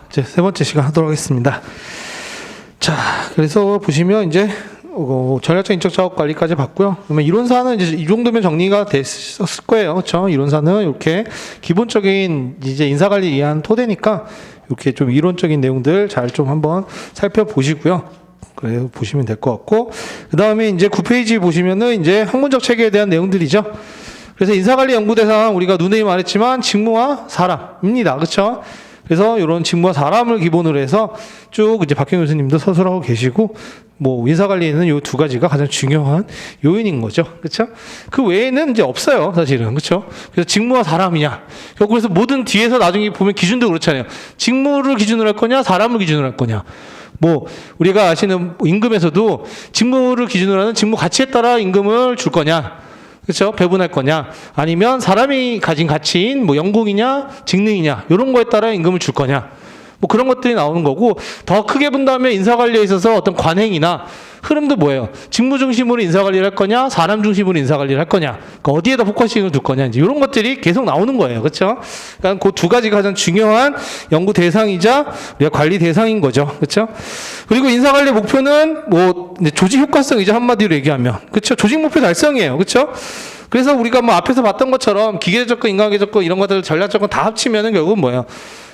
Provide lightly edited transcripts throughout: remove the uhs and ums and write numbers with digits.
이제 세 번째 시간 하도록 하겠습니다. 자, 그래서 보시면 이제 전략적 인적 작업 관리까지 봤고요. 그러면 이론사는 이제 이 정도면 정리가 됐을 거예요. 그렇죠? 이론사는 이렇게 기본적인 이제 인사 관리에 의한 토대니까 이렇게 좀 이론적인 내용들 잘 좀 한번 살펴보시고요. 그래 보시면 될 것 같고, 그 다음에 이제 9페이지 보시면은 이제 학문적 체계에 대한 내용들이죠. 그래서 인사관리 연구 대상 우리가 누누이 말했지만 직무와 사람입니다. 그렇죠? 그래서 이런 직무와 사람을 기본으로 해서 쭉 이제 박경 교수님도 서술하고 계시고, 뭐 인사관리에는 이 두 가지가 가장 중요한 요인인 거죠. 그렇죠? 그 외에는 이제 없어요, 사실은. 그렇죠? 그래서 직무와 사람이냐. 그래서 모든 뒤에서 나중에 보면 기준도 그렇잖아요. 직무를 기준으로 할 거냐, 사람을 기준으로 할 거냐. 뭐 우리가 아시는 임금에서도 직무를 기준으로 하는 직무 가치에 따라 임금을 줄 거냐, 그렇죠? 배분할 거냐, 아니면 사람이 가진 가치인 뭐 연공이냐, 직능이냐, 이런 거에 따라 임금을 줄 거냐, 뭐 그런 것들이 나오는 거고, 더 크게 본다면 인사관리에 있어서 어떤 관행이나 흐름도 뭐예요? 직무 중심으로 인사관리를 할 거냐, 사람 중심으로 인사관리를 할 거냐, 그러니까 어디에다 포커싱을 둘 거냐, 이제 이런 것들이 계속 나오는 거예요. 그렇죠? 그러니까 그 두 가지가 가장 중요한 연구 대상이자 우리가 관리 대상인 거죠. 그렇죠? 그리고 인사관리 목표는 뭐 조직 효과성이죠. 한마디로 얘기하면. 그렇죠? 조직 목표 달성이에요. 그렇죠? 그래서 우리가 뭐 앞에서 봤던 것처럼 기계 접근, 인간계 접근 이런 것들 전략 접근 다 합치면은 결국은 뭐예요?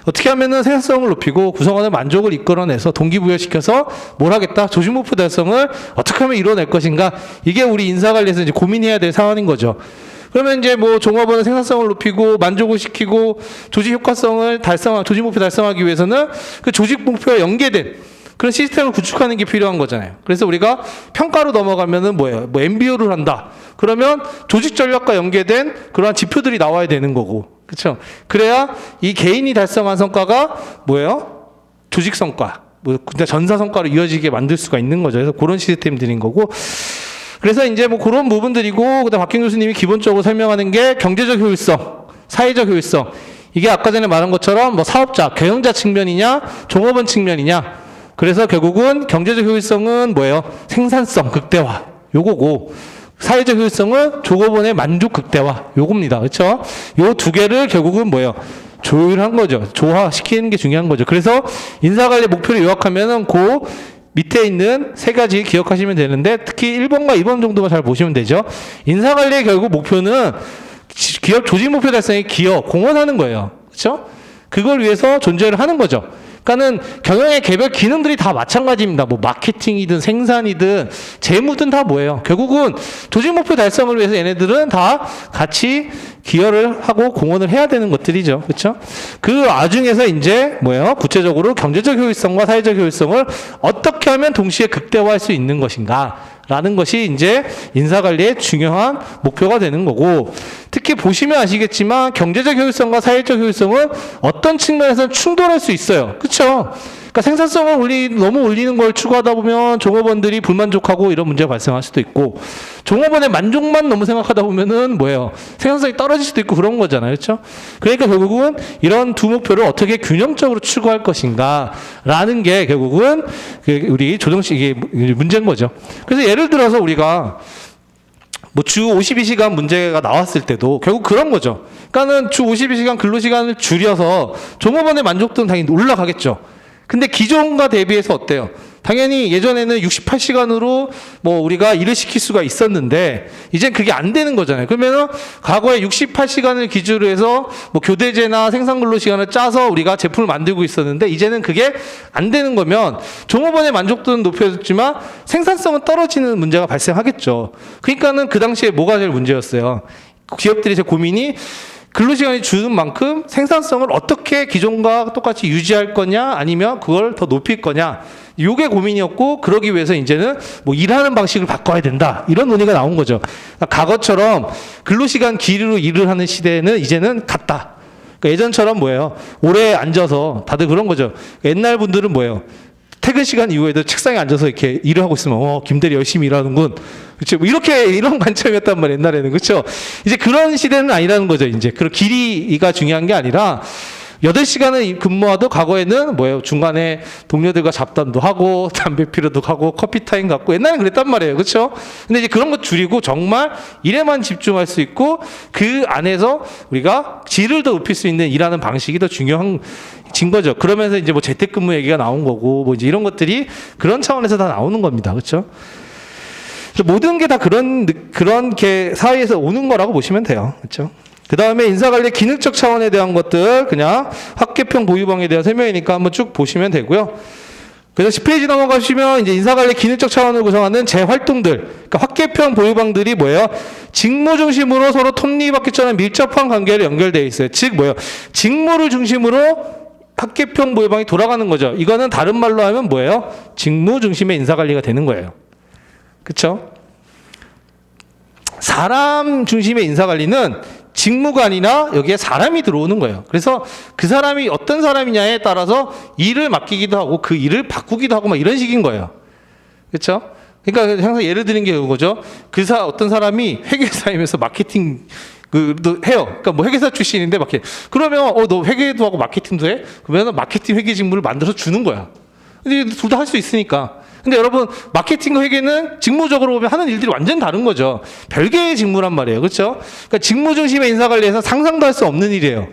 어떻게 하면은 생산성을 높이고 구성원의 만족을 이끌어내서 동기부여시켜서 뭘 하겠다? 조직 목표 달성을 어떻게 하면 이뤄낼 것인가? 이게 우리 인사관리에서 이제 고민해야 될 사안인 거죠. 그러면 이제 뭐 종업원의 생산성을 높이고 만족을 시키고 조직 효과성을 조직 목표 달성하기 위해서는 그 조직 목표와 연계된 그런 시스템을 구축하는 게 필요한 거잖아요. 그래서 우리가 평가로 넘어가면은 뭐예요? 뭐 MBO를 한다. 그러면 조직 전략과 연계된 그러한 지표들이 나와야 되는 거고. 그렇죠? 그래야 이 개인이 달성한 성과가 뭐예요? 조직 성과, 뭐 전사 성과로 이어지게 만들 수가 있는 거죠. 그래서 그런 시스템들인 거고. 그래서 이제 뭐 그런 부분들이고, 그다음 박경 교수님이 기본적으로 설명하는 게 경제적 효율성, 사회적 효율성. 이게 아까 전에 말한 것처럼 뭐 사업자, 경영자 측면이냐, 종업원 측면이냐. 그래서 결국은 경제적 효율성은 뭐예요? 생산성 극대화. 요거고. 사회적 효율성은 종업원의 만족 극대화. 요겁니다. 그렇죠? 요 두 개를 결국은 뭐예요? 조율한 거죠. 조화시키는 게 중요한 거죠. 그래서 인사관리 목표를 요약하면은 그 밑에 있는 세 가지 기억하시면 되는데, 특히 1번과 2번 정도만 잘 보시면 되죠. 인사관리의 결국 목표는 기업 조직 목표 달성에 기업, 공헌하는 거예요. 그렇죠? 그걸 위해서 존재를 하는 거죠. 그러니까는 경영의 개별 기능들이 다 마찬가지입니다. 뭐 마케팅이든 생산이든 재무든 다 뭐예요? 결국은 조직 목표 달성을 위해서 얘네들은 다 같이 기여를 하고 공헌을 해야 되는 것들이죠. 그렇죠? 그 와중에서 이제 뭐예요? 구체적으로 경제적 효율성과 사회적 효율성을 어떻게 하면 동시에 극대화할 수 있는 것인가? 라는 것이 이제 인사관리의 중요한 목표가 되는 거고, 특히 보시면 아시겠지만 경제적 효율성과 사회적 효율성은 어떤 측면에서는 충돌할 수 있어요. 그렇죠? 그러니까 생산성을 너무 올리는 걸 추구하다 보면 종업원들이 불만족하고 이런 문제가 발생할 수도 있고, 종업원의 만족만 너무 생각하다 보면은 뭐예요? 생산성이 떨어질 수도 있고 그런 거잖아요. 그렇죠? 그러니까 결국은 이런 두 목표를 어떻게 균형적으로 추구할 것인가 라는 게 결국은 우리 조정식 이게 문제인 거죠. 그래서 예를 들어서 우리가 뭐 주 52시간 문제가 나왔을 때도 결국 그런 거죠. 그러니까는 주 52시간 근로시간을 줄여서 종업원의 만족도는 당연히 올라가겠죠. 근데 기존과 대비해서 어때요? 당연히 예전에는 68시간으로 뭐 우리가 일을 시킬 수가 있었는데 이젠 그게 안 되는 거잖아요. 그러면은 과거에 68시간을 기준으로 해서 뭐 교대제나 생산근로시간을 짜서 우리가 제품을 만들고 있었는데 이제는 그게 안 되는 거면 종업원의 만족도는 높여졌지만 생산성은 떨어지는 문제가 발생하겠죠. 그러니까는 그 당시에 뭐가 제일 문제였어요? 기업들이 제 고민이 근로시간이 주는 만큼 생산성을 어떻게 기존과 똑같이 유지할 거냐, 아니면 그걸 더 높일 거냐, 요게 고민이었고, 그러기 위해서 이제는 뭐 일하는 방식을 바꿔야 된다, 이런 논의가 나온 거죠. 그러니까 과거처럼 근로시간 길이로 일을 하는 시대는 이제는 갔다. 그러니까 예전처럼 뭐예요? 오래 앉아서 다들 그런 거죠. 옛날 분들은 뭐예요? 퇴근 시간 이후에도 책상에 앉아서 이렇게 일을 하고 있으면 김대리 열심히 일하는군. 그렇죠? 뭐 이런 관점이었단 말이에요, 옛날에는. 그렇죠? 이제 그런 시대는 아니라는 거죠. 이제 그런 길이가 중요한 게 아니라 8시간을 근무하도 과거에는 뭐예요? 중간에 동료들과 잡담도 하고 담배 피러도 가고 커피 타임 갖고 옛날엔 그랬단 말이에요. 그렇죠? 근데 이제 그런 거 줄이고 정말 일에만 집중할 수 있고 그 안에서 우리가 질을 더 높일 수 있는 일하는 방식이 더 중요한 진 거죠. 그러면서 이제 뭐 재택근무 얘기가 나온 거고 뭐 이제 이런 것들이 그런 차원에서 다 나오는 겁니다. 그렇죠? 모든 게 다 그런 게 사회에서 오는 거라고 보시면 돼요. 그렇죠? 그 다음에 인사관리 기능적 차원에 대한 것들 그냥 학계평 보유방에 대한 설명이니까 한번 쭉 보시면 되고요. 그래서 10페이지 넘어가시면 이제 인사관리 기능적 차원을 구성하는 재활동들, 그러니까 학계평 보유방들이 뭐예요? 직무 중심으로 서로 톱니바퀴처럼 밀접한 관계로 연결되어 있어요. 즉 뭐예요? 직무를 중심으로 학계평 보유방이 돌아가는 거죠. 이거는 다른 말로 하면 뭐예요? 직무 중심의 인사관리가 되는 거예요. 그렇죠? 사람 중심의 인사관리는 직무가 아니라 여기에 사람이 들어오는 거예요. 그래서 그 사람이 어떤 사람이냐에 따라서 일을 맡기기도 하고 그 일을 바꾸기도 하고 막 이런 식인 거예요. 그렇죠? 그러니까 항상 예를 드는 게 이거죠. 어떤 사람이 회계사이면서 마케팅 도 해요. 그러니까 뭐 회계사 출신인데 그러면 너 회계도 하고 마케팅도 해? 그러면 마케팅 회계 직무를 만들어서 주는 거야. 근데 둘 다 할 수 있으니까. 근데 여러분 마케팅과 회계는 직무적으로 보면 하는 일들이 완전 다른 거죠. 별개의 직무란 말이에요. 그렇죠? 그러니까 직무 중심의 인사관리에서 상상도 할 수 없는 일이에요.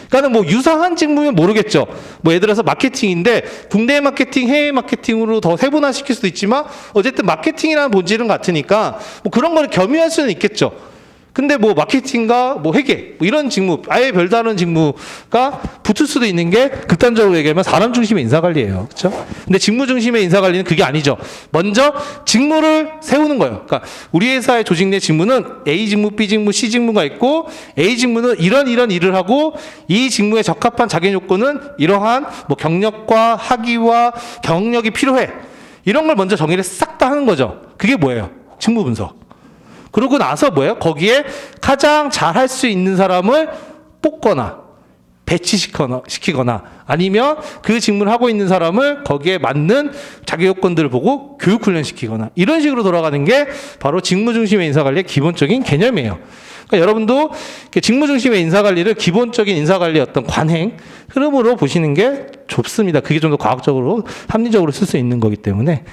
그러니까 뭐 유사한 직무면 모르겠죠. 뭐 예를 들어서 마케팅인데 국내 마케팅, 해외 마케팅으로 더 세분화시킬 수도 있지만 어쨌든 마케팅이라는 본질은 같으니까 뭐 그런 거를 겸유할 수는 있겠죠. 근데 뭐 마케팅과 뭐 회계 뭐 이런 직무 아예 별다른 직무가 붙을 수도 있는 게 극단적으로 얘기하면 사람 중심의 인사관리예요. 그렇죠? 근데 직무 중심의 인사관리는 그게 아니죠. 먼저 직무를 세우는 거예요. 그러니까 우리 회사의 조직 내 직무는 A 직무, B 직무, C 직무가 있고 A 직무는 이런 일을 하고 이 직무에 적합한 자격 요건은 이러한 뭐 경력과 학위와 경력이 필요해. 이런 걸 먼저 정의를 싹 다 하는 거죠. 그게 뭐예요? 직무 분석. 그러고 나서 뭐예요? 거기에 가장 잘할 수 있는 사람을 뽑거나 배치시키거나 아니면 그 직무를 하고 있는 사람을 거기에 맞는 자기 요건들을 보고 교육 훈련시키거나 이런 식으로 돌아가는 게 바로 직무 중심의 인사관리의 기본적인 개념이에요. 그러니까 여러분도 직무 중심의 인사관리를 기본적인 인사관리의 어떤 관행, 흐름으로 보시는 게 좋습니다. 그게 좀 더 과학적으로, 합리적으로 쓸 수 있는 거기 때문에.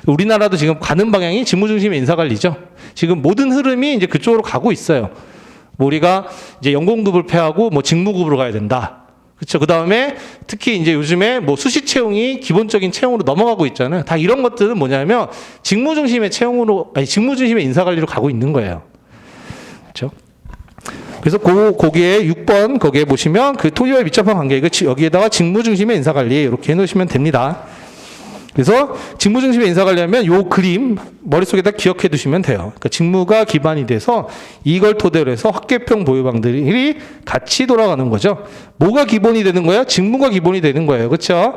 우리나라도 지금 가는 방향이 직무 중심의 인사관리죠. 지금 모든 흐름이 이제 그쪽으로 가고 있어요. 뭐 우리가 이제 연공급을 폐하고 뭐 직무급으로 가야 된다. 그렇죠. 그 다음에 특히 이제 요즘에 뭐 수시 채용이 기본적인 채용으로 넘어가고 있잖아요. 다 이런 것들은 뭐냐면 직무 중심의 직무 중심의 인사관리로 가고 있는 거예요. 그렇죠. 그래서 거기에 6번 거기에 보시면 그 토지와의 밀접한 관계 여기에다가 직무 중심의 인사관리 이렇게 해놓으시면 됩니다. 그래서 직무 중심의 인사관리하면 요 그림 머릿속에다 기억해 두시면 돼요. 그러니까 직무가 기반이 돼서 이걸 토대로 해서 학계평 보유방들이 같이 돌아가는 거죠. 뭐가 기본이 되는 거예요? 직무가 기본이 되는 거예요. 그렇죠?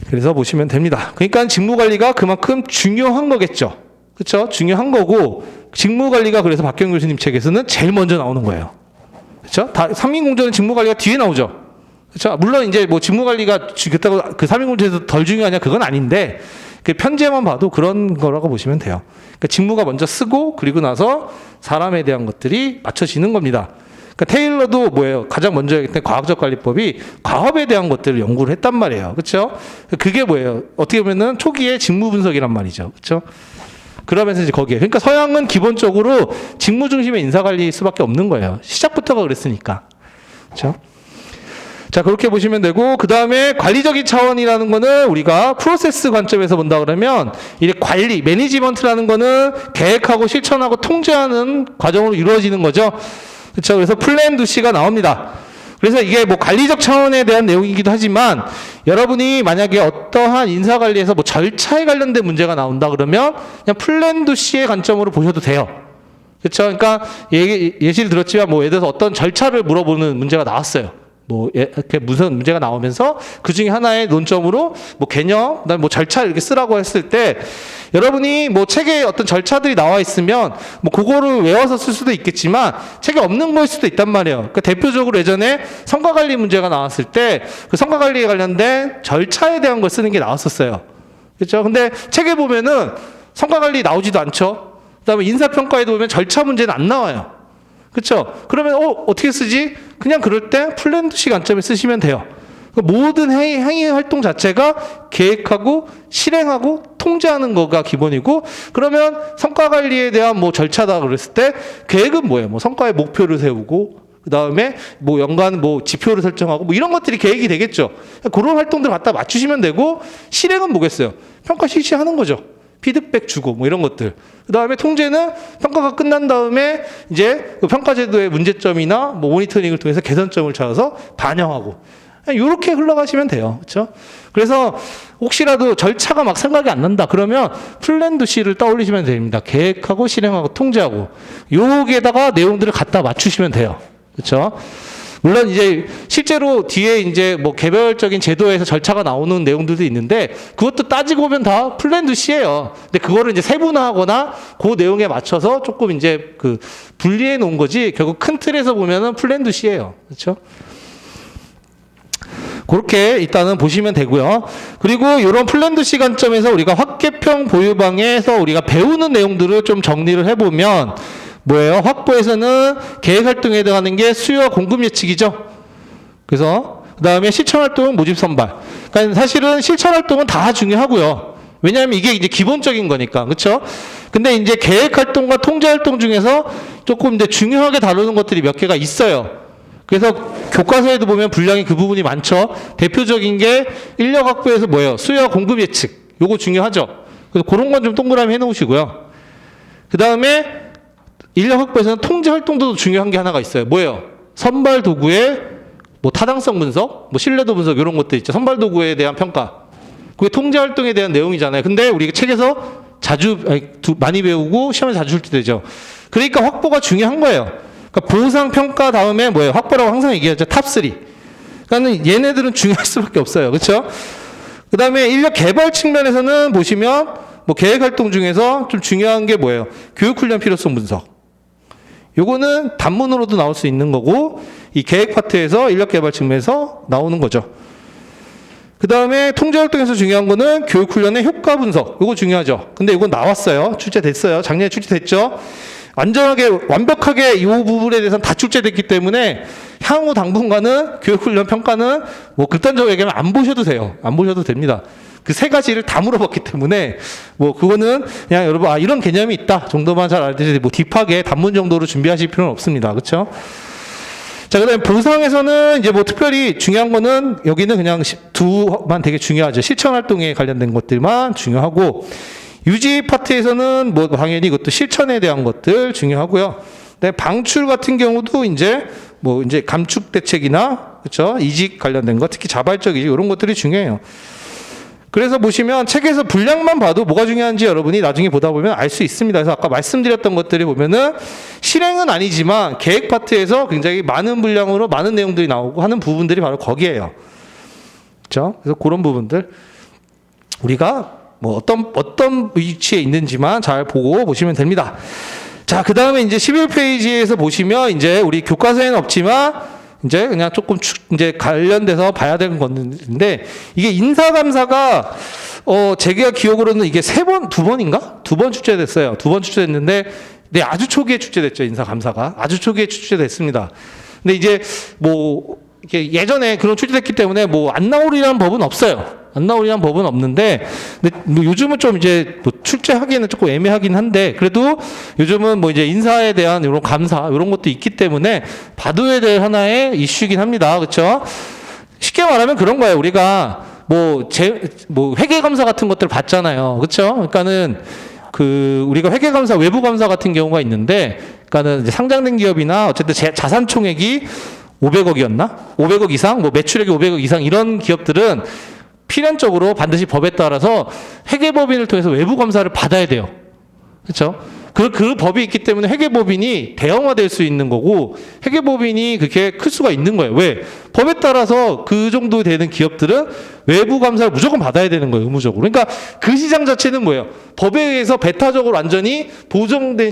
그래서 보시면 됩니다. 그러니까 직무관리가 그만큼 중요한 거겠죠. 그렇죠? 중요한 거고 직무관리가 그래서 박경 교수님 책에서는 제일 먼저 나오는 거예요. 그렇죠? 다 3인공조는 직무관리가 뒤에 나오죠. 그렇죠? 물론 이제 뭐 직무관리가 그렇다고 그 3인공조에서 덜 중요하냐 그건 아닌데 그 편제만 봐도 그런 거라고 보시면 돼요. 그러니까 직무가 먼저 쓰고 그리고 나서 사람에 대한 것들이 맞춰지는 겁니다. 그러니까 테일러도 뭐예요? 가장 먼저 했던 과학적 관리법이 과업에 대한 것들을 연구를 했단 말이에요. 그렇죠? 그게 뭐예요? 어떻게 보면은 초기에 직무 분석이란 말이죠. 그렇죠? 그러면서 이제 거기에 그러니까 서양은 기본적으로 직무 중심의 인사관리일 수밖에 없는 거예요. 시작부터가 그랬으니까. 그렇죠? 자, 그렇게 보시면 되고 그 다음에 관리적인 차원이라는 거는 우리가 프로세스 관점에서 본다 그러면 이제 관리, 매니지먼트라는 거는 계획하고 실천하고 통제하는 과정으로 이루어지는 거죠. 그렇죠? 그래서 플랜 두시가 나옵니다. 그래서 이게 뭐 관리적 차원에 대한 내용이기도 하지만 여러분이 만약에 어떠한 인사관리에서 뭐 절차에 관련된 문제가 나온다 그러면 그냥 플랜 두시의 관점으로 보셔도 돼요. 그렇죠? 그러니까 예시를 들었지만 뭐 예를 들어서 어떤 절차를 물어보는 문제가 나왔어요. 뭐 이렇게 무슨 문제가 나오면서 그 중에 하나의 논점으로 뭐 개념, 그다음에 뭐 절차 이렇게 쓰라고 했을 때 여러분이 뭐 책에 어떤 절차들이 나와 있으면 뭐 그거를 외워서 쓸 수도 있겠지만 책에 없는 거일 수도 있단 말이에요. 그러니까 대표적으로 예전에 성과관리 문제가 나왔을 때 그 성과관리에 관련된 절차에 대한 걸 쓰는 게 나왔었어요. 그렇죠? 근데 책에 보면은 성과관리 나오지도 않죠. 그다음에 인사평가에도 보면 절차 문제는 안 나와요. 그렇죠? 그러면 어떻게 쓰지? 그냥 그럴 때 플랜드 관점에 쓰시면 돼요. 모든 행위 활동 자체가 계획하고 실행하고 통제하는 거가 기본이고, 그러면 성과 관리에 대한 뭐 절차다 그랬을 때 계획은 뭐예요? 뭐 성과의 목표를 세우고, 그 다음에 뭐 연간 뭐 지표를 설정하고 뭐 이런 것들이 계획이 되겠죠. 그런 활동들 갖다 맞추시면 되고, 실행은 뭐겠어요? 평가 실시하는 거죠. 피드백 주고 뭐 이런 것들. 그 다음에 통제는 평가가 끝난 다음에 이제 그 평가 제도의 문제점이나 뭐 모니터링을 통해서 개선점을 찾아서 반영하고, 이렇게 흘러가시면 돼요. 그렇죠? 그래서 혹시라도 절차가 막 생각이 안 난다 그러면 플랜 C를 떠올리시면 됩니다. 계획하고 실행하고 통제하고, 여기에다가 내용들을 갖다 맞추시면 돼요. 그렇죠? 물론 이제 실제로 뒤에 이제 뭐 개별적인 제도에서 절차가 나오는 내용들도 있는데, 그것도 따지고 보면 다 플랜 C예요. 근데 그거를 이제 세분화하거나 그 내용에 맞춰서 조금 이제 그 분리해 놓은 거지, 결국 큰 틀에서 보면은 플랜 C예요. 그렇죠? 그렇게 일단은 보시면 되고요. 그리고 이런 플랜드 C 관점에서 우리가 확계평 보유방에서 우리가 배우는 내용들을 좀 정리를 해보면 뭐예요? 확보에서는 계획활동에 해당하는 게 수요와 공급 예측이죠. 그래서 그 다음에 실천활동은 모집 선발. 그러니까 사실은 실천활동은 다 중요하고요. 왜냐하면 이게 이제 기본적인 거니까. 그렇죠? 근데 이제 계획활동과 통제활동 중에서 조금 이제 중요하게 다루는 것들이 몇 개가 있어요. 그래서 교과서에도 보면 분량이 그 부분이 많죠. 대표적인 게 인력 확보에서 뭐예요? 수요와 공급 예측. 요거 중요하죠. 그래서 그런 건 좀 동그라미 해놓으시고요. 그 다음에 인력 확보에서는 통제 활동도 중요한 게 하나가 있어요. 뭐예요? 선발 도구의 뭐 타당성 분석, 뭐 신뢰도 분석 이런 것들 있죠. 선발 도구에 대한 평가. 그게 통제 활동에 대한 내용이잖아요. 근데 우리가 책에서 많이 배우고 시험에 자주 출제되죠. 그러니까 확보가 중요한 거예요. 그러니까 보상 평가 다음에 뭐예요? 확보라고 항상 얘기하죠. 탑3. 그러니까 얘네들은 중요할 수밖에 없어요. 그렇죠? 그 다음에 인력 개발 측면에서는 보시면 뭐 계획 활동 중에서 좀 중요한 게 뭐예요? 교육 훈련 필요성 분석. 요거는 단문으로도 나올 수 있는 거고, 이 계획 파트에서 인력 개발 측면에서 나오는 거죠. 그 다음에 통제 활동에서 중요한 거는 교육 훈련의 효과 분석. 요거 중요하죠. 근데 이건 나왔어요. 출제됐어요. 작년에 출제됐죠. 완벽하게 이 부분에 대해서는 다 출제됐기 때문에 향후 당분간은 교육훈련 평가는 뭐 극단적으로 얘기하면 안 보셔도 돼요. 안 보셔도 됩니다. 그 세 가지를 다 물어봤기 때문에 뭐 그거는 그냥 여러분 이런 개념이 있다 정도만 잘 알듯이 뭐 딥하게 단문 정도로 준비하실 필요는 없습니다. 그렇죠? 자, 그다음에 보상에서는 이제 뭐 특별히 중요한 거는 여기는 그냥 두만 되게 중요하죠. 실천 활동에 관련된 것들만 중요하고, 유지 파트에서는 뭐 당연히 이것도 실천에 대한 것들 중요하고요. 근데 방출 같은 경우도 이제 뭐 이제 감축 대책이나 그렇죠? 이직 관련된 것, 특히 자발적 이직 이런 것들이 중요해요. 그래서 보시면 책에서 분량만 봐도 뭐가 중요한지 여러분이 나중에 보다 보면 알 수 있습니다. 그래서 아까 말씀드렸던 것들이 보면은 실행은 아니지만 계획 파트에서 굉장히 많은 분량으로 많은 내용들이 나오고 하는 부분들이 바로 거기에요. 그렇죠? 그래서 그런 부분들 우리가 뭐 어떤 위치에 있는지만 잘 보고 보시면 됩니다. 자, 그 다음에 이제 11페이지에서 보시면 이제 우리 교과서에는 없지만 이제 그냥 조금 이제 관련돼서 봐야 되는 건데, 이게 인사감사가 제가 기억으로는 이게 두 번 출제됐어요. 두 번 출제됐는데, 네, 아주 초기에 출제됐죠. 인사감사가 아주 초기에 출제됐습니다. 근데 이제 뭐 이렇게 예전에 그런 출제됐기 때문에 뭐 안 나오리라는 법은 없어요. 안 나오리란 법은 없는데, 근데 뭐 요즘은 좀 이제 뭐 출제하기에는 조금 애매하긴 한데, 그래도 요즘은 뭐 이제 인사에 대한 이런 감사 이런 것도 있기 때문에 봐둬야 될 하나의 이슈이긴 합니다. 그렇죠? 쉽게 말하면 그런 거예요. 우리가 뭐 회계 감사 같은 것들 봤잖아요. 그렇죠? 그러니까는 우리가 회계 감사, 외부 감사 같은 경우가 있는데, 그러니까는 이제 상장된 기업이나 어쨌든 자산 총액이 500억이었나? 500억 이상, 뭐 매출액이 500억 이상 이런 기업들은 필연적으로 반드시 법에 따라서 회계법인을 통해서 외부 감사를 받아야 돼요. 그렇죠? 그 법이 있기 때문에 회계법인이 대형화될 수 있는 거고, 회계법인이 그렇게 클 수가 있는 거예요. 왜? 법에 따라서 그 정도 되는 기업들은 외부 감사를 무조건 받아야 되는 거예요. 의무적으로. 그러니까 그 시장 자체는 뭐예요? 법에 의해서 배타적으로 완전히 고정된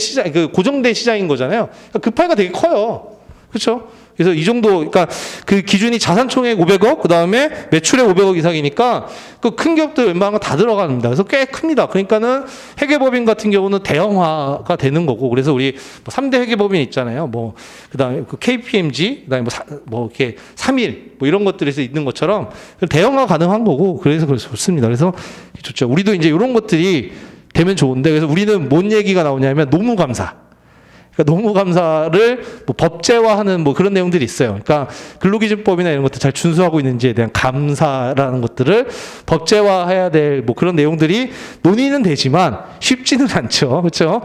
시장인 거잖아요. 그러니까 그 파이가 되게 커요. 그렇죠? 그래서 이 정도, 그러니까 그 기준이 자산총액 500억, 그 다음에 매출액 500억 이상이니까 그 큰 기업들 웬만한 거 다 들어갑니다. 그래서 꽤 큽니다. 그러니까는 회계법인 같은 경우는 대형화가 되는 거고, 그래서 우리 뭐 3대 회계법인 있잖아요. 뭐, 그 다음에 그 KPMG, 그 다음에 뭐 이렇게 3일, 뭐 이런 것들에서 있는 것처럼 대형화 가능한 거고, 그래서 좋습니다. 그래서 좋죠. 우리도 이제 이런 것들이 되면 좋은데, 그래서 우리는 뭔 얘기가 나오냐면 노무감사. 그러니까 노무감사를 뭐 법제화하는 뭐 그런 내용들이 있어요. 그러니까 근로기준법이나 이런 것들 잘 준수하고 있는지에 대한 감사라는 것들을 법제화해야 될 뭐 그런 내용들이 논의는 되지만 쉽지는 않죠. 그렇죠?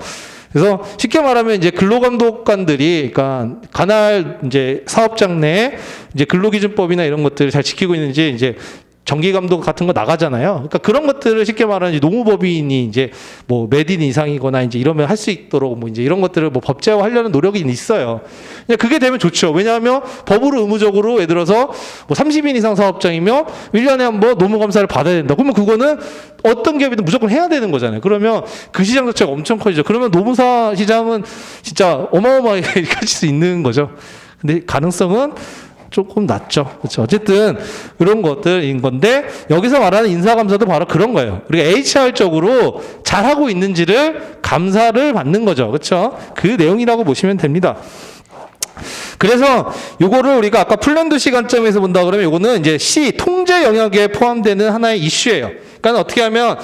그래서 쉽게 말하면 이제 근로감독관들이 그러니까 관할 이제 사업장 내에 이제 근로기준법이나 이런 것들을 잘 지키고 있는지 이제 정기감독 같은 거 나가잖아요. 그러니까 그런 것들을 쉽게 말하는 노무법인이 이제 뭐 매딘 이상이거나 이제 이러면 할 수 있도록 뭐 이제 이런 것들을 뭐 법제화 하려는 노력이 있어요. 그냥 그게 되면 좋죠. 왜냐하면 법으로 의무적으로 예를 들어서 뭐 30인 이상 사업장이면 1년에 한 번 노무감사를 받아야 된다. 그러면 그거는 어떤 기업이든 무조건 해야 되는 거잖아요. 그러면 그 시장 자체가 엄청 커지죠. 그러면 노무사 시장은 진짜 어마어마하게 커질 수 있는 거죠. 근데 가능성은 조금 낮죠. 그렇죠. 어쨌든 이런 것들인 건데 여기서 말하는 인사감사도 바로 그런 거예요. 우리가 HR적으로 잘하고 있는지를 감사를 받는 거죠. 그렇죠. 그 내용이라고 보시면 됩니다. 그래서 요거를 우리가 아까 플랜도시 관점에서 본다 그러면 요거는 이제 C 통제 영역에 포함되는 하나의 이슈예요. 그러니까 어떻게 하면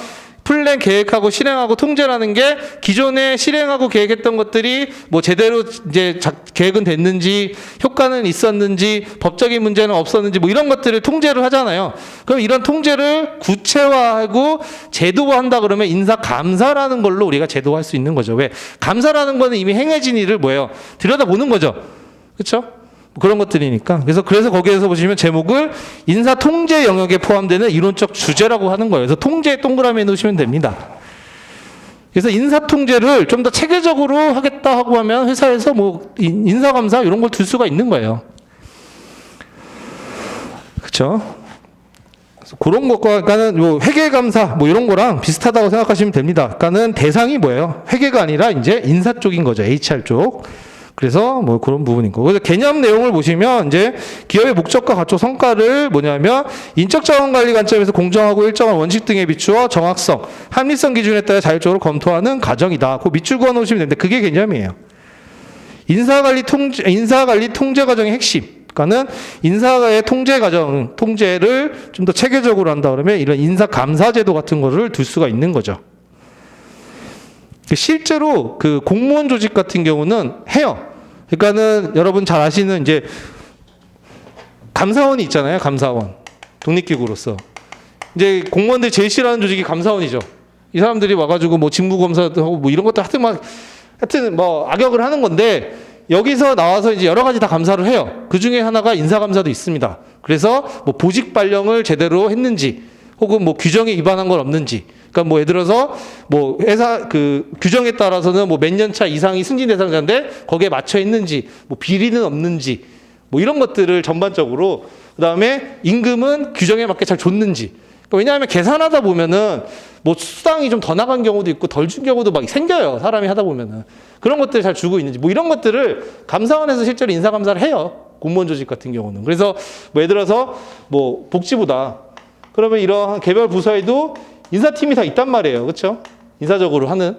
플랜 계획하고 실행하고 통제라는 게 기존에 실행하고 계획했던 것들이 뭐 제대로 이제 계획은 됐는지 효과는 있었는지 법적인 문제는 없었는지 뭐 이런 것들을 통제를 하잖아요. 그럼 이런 통제를 구체화하고 제도화한다 그러면 인사 감사라는 걸로 우리가 제도화할 수 있는 거죠. 왜? 감사라는 거는 이미 행해진 일을 뭐예요? 들여다보는 거죠. 그렇죠? 그런 것들이니까. 그래서 거기에서 보시면 제목을 인사 통제 영역에 포함되는 이론적 주제라고 하는 거예요. 그래서 통제에 동그라미 놓으시면 됩니다. 그래서 인사 통제를 좀 더 체계적으로 하겠다 하고 하면 회사에서 뭐 인사 감사 이런 걸 둘 수가 있는 거예요. 그렇죠? 그런 것과 그러니까는 요 회계 감사 뭐 이런 거랑 비슷하다고 생각하시면 됩니다. 그러니까는 대상이 뭐예요? 회계가 아니라 이제 인사 쪽인 거죠. HR 쪽. 그래서 뭐 그런 부분인 거고. 그래서 개념 내용을 보시면 이제 기업의 목적과 가치 성과를 뭐냐면 인적 자원 관리 관점에서 공정하고 일정한 원칙 등에 비추어 정확성, 합리성 기준에 따라 자율적으로 검토하는 과정이다. 그 밑줄 그어 놓으시면 되는데 그게 개념이에요. 인사관리 통제 과정의 핵심. 그러니까는 인사의 통제 과정, 통제를 좀 더 체계적으로 한다 그러면 이런 인사 감사 제도 같은 거를 둘 수가 있는 거죠. 실제로 그 공무원 조직 같은 경우는 해요. 그러니까는 여러분 잘 아시는 이제 감사원이 있잖아요. 감사원. 독립기구로서. 이제 공무원들이 제일 싫어하는 조직이 감사원이죠. 이 사람들이 와가지고 뭐 직무검사도 하고 뭐 이런 것도 하여튼 뭐 악역을 하는 건데 여기서 나와서 이제 여러 가지 다 감사를 해요. 그 중에 하나가 인사감사도 있습니다. 그래서 뭐 보직 발령을 제대로 했는지 혹은 뭐 규정에 위반한 건 없는지. 그러니까 뭐 예를 들어서 뭐 회사 그 규정에 따라서는 뭐 몇 년 차 이상이 승진 대상자인데 거기에 맞춰 있는지, 뭐 비리는 없는지, 뭐 이런 것들을 전반적으로 그다음에 임금은 규정에 맞게 잘 줬는지. 그러니까 왜냐하면 계산하다 보면은 뭐 수당이 좀 더 나간 경우도 있고 덜 준 경우도 막 생겨요. 사람이 하다 보면은 그런 것들을 잘 주고 있는지, 뭐 이런 것들을 감사원에서 실제로 인사 감사를 해요. 공무원 조직 같은 경우는. 그래서 뭐 예를 들어서 뭐 복지부다. 그러면 이러한 개별 부서에도 인사팀이 다 있단 말이에요. 그렇죠? 인사적으로 하는.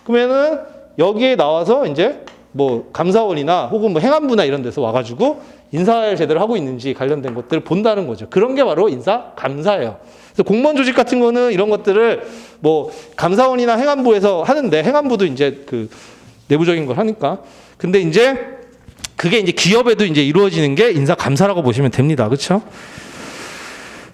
그러면은 여기에 나와서 이제 뭐 감사원이나 혹은 뭐 행안부나 이런 데서 와가지고 인사를 제대로 하고 있는지 관련된 것들을 본다는 거죠. 그런 게 바로 인사 감사예요. 그래서 공무원 조직 같은 거는 이런 것들을 뭐 감사원이나 행안부에서 하는데 행안부도 이제 그 내부적인 걸 하니까. 근데 이제 그게 이제 기업에도 이제 이루어지는 게 인사 감사라고 보시면 됩니다. 그렇죠?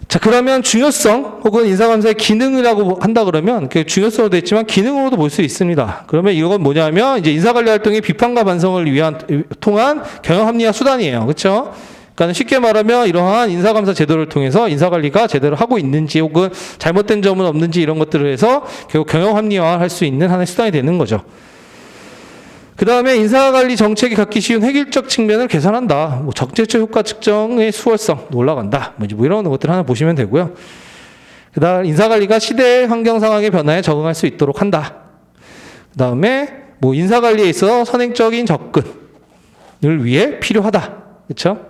자, 그러면 중요성 혹은 인사감사의 기능이라고 한다 그러면 그 중요성으로 되어 있지만 기능으로도 볼 수 있습니다. 그러면 이건 뭐냐면 이제 인사관리 활동의 비판과 반성을 통한 경영합리화 수단이에요. 그렇죠? 그러니까 쉽게 말하면 이러한 인사감사 제도를 통해서 인사관리가 제대로 하고 있는지 혹은 잘못된 점은 없는지 이런 것들을 해서 결국 경영합리화할 수 있는 하나의 수단이 되는 거죠. 그 다음에 인사관리 정책이 갖기 쉬운 획일적 측면을 개선한다. 뭐 적재적 효과 측정의 수월성 올라간다. 뭐 이런 것들 하나 보시면 되고요. 그 다음 인사관리가 시대 환경 상황의 변화에 적응할 수 있도록 한다. 그 다음에 뭐 인사관리에 있어 선행적인 접근을 위해 필요하다. 그렇죠?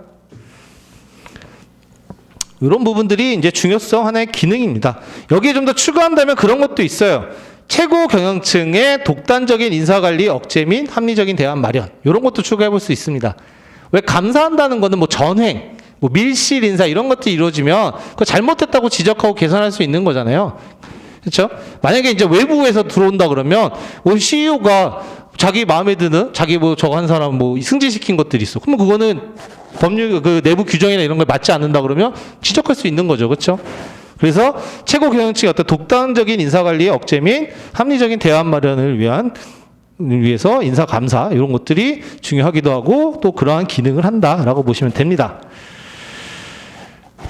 이런 부분들이 이제 중요성 하나의 기능입니다. 여기에 좀 더 추가한다면 그런 것도 있어요. 최고 경영층의 독단적인 인사관리 억제 및 합리적인 대안 마련. 이런 것도 추가해 볼 수 있습니다. 왜 감사한다는 거는 뭐 전횡, 뭐 밀실 인사 이런 것들이 이루어지면 그거 잘못했다고 지적하고 개선할 수 있는 거잖아요. 그렇죠? 만약에 이제 외부에서 들어온다 그러면 우리 CEO가 자기 마음에 드는 자기 뭐 저거 한 사람 뭐 승진시킨 것들이 있어. 그러면 그거는 법률 그 내부 규정이나 이런 걸 맞지 않는다 그러면 지적할 수 있는 거죠. 그렇죠? 그래서 최고 경영층의 어떤 독단적인 인사관리의 억제 및 합리적인 대안 마련을 위해서 인사 감사 이런 것들이 중요하기도 하고 또 그러한 기능을 한다라고 보시면 됩니다.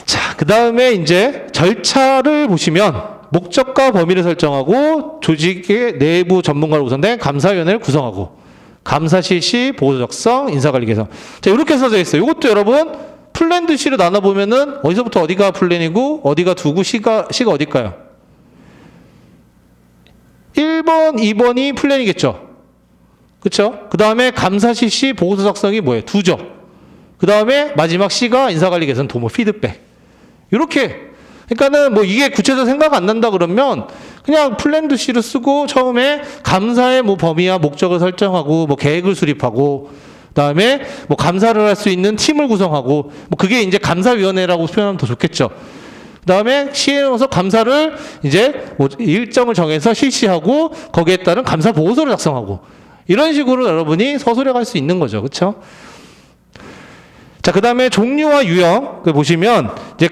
자, 그 다음에 이제 절차를 보시면 목적과 범위를 설정하고 조직의 내부 전문가로 구성된 감사위원회를 구성하고 감사 실시, 보고서 작성, 인사관리 개선. 자, 이렇게 써져 있어요. 이것도 여러분 플랜드 C로 나눠보면은 어디서부터 어디가 플랜이고 어디가 두고 C가 어딜까요? 1번, 2번이 플랜이겠죠. 그렇죠? 그 다음에 감사 실시, 보고서 작성이 뭐예요? 두죠. 그 다음에 마지막 C가 인사관리 개선, 도모, 피드백. 이렇게. 그러니까는 뭐 이게 구체적으로 생각 안 난다 그러면 그냥 플랜드 C를 쓰고 처음에 감사의 뭐 범위와 목적을 설정하고 뭐 계획을 수립하고 그다음에 뭐 감사를 할 수 있는 팀을 구성하고 뭐 그게 이제 감사위원회라고 표현하면 더 좋겠죠. 그다음에 시행해서 감사를 이제 뭐 일정을 정해서 실시하고 거기에 따른 감사 보고서를 작성하고 이런 식으로 여러분이 서술해 갈 수 있는 거죠. 그렇죠? 자, 그 다음에 종류와 유형, 보시면, 이제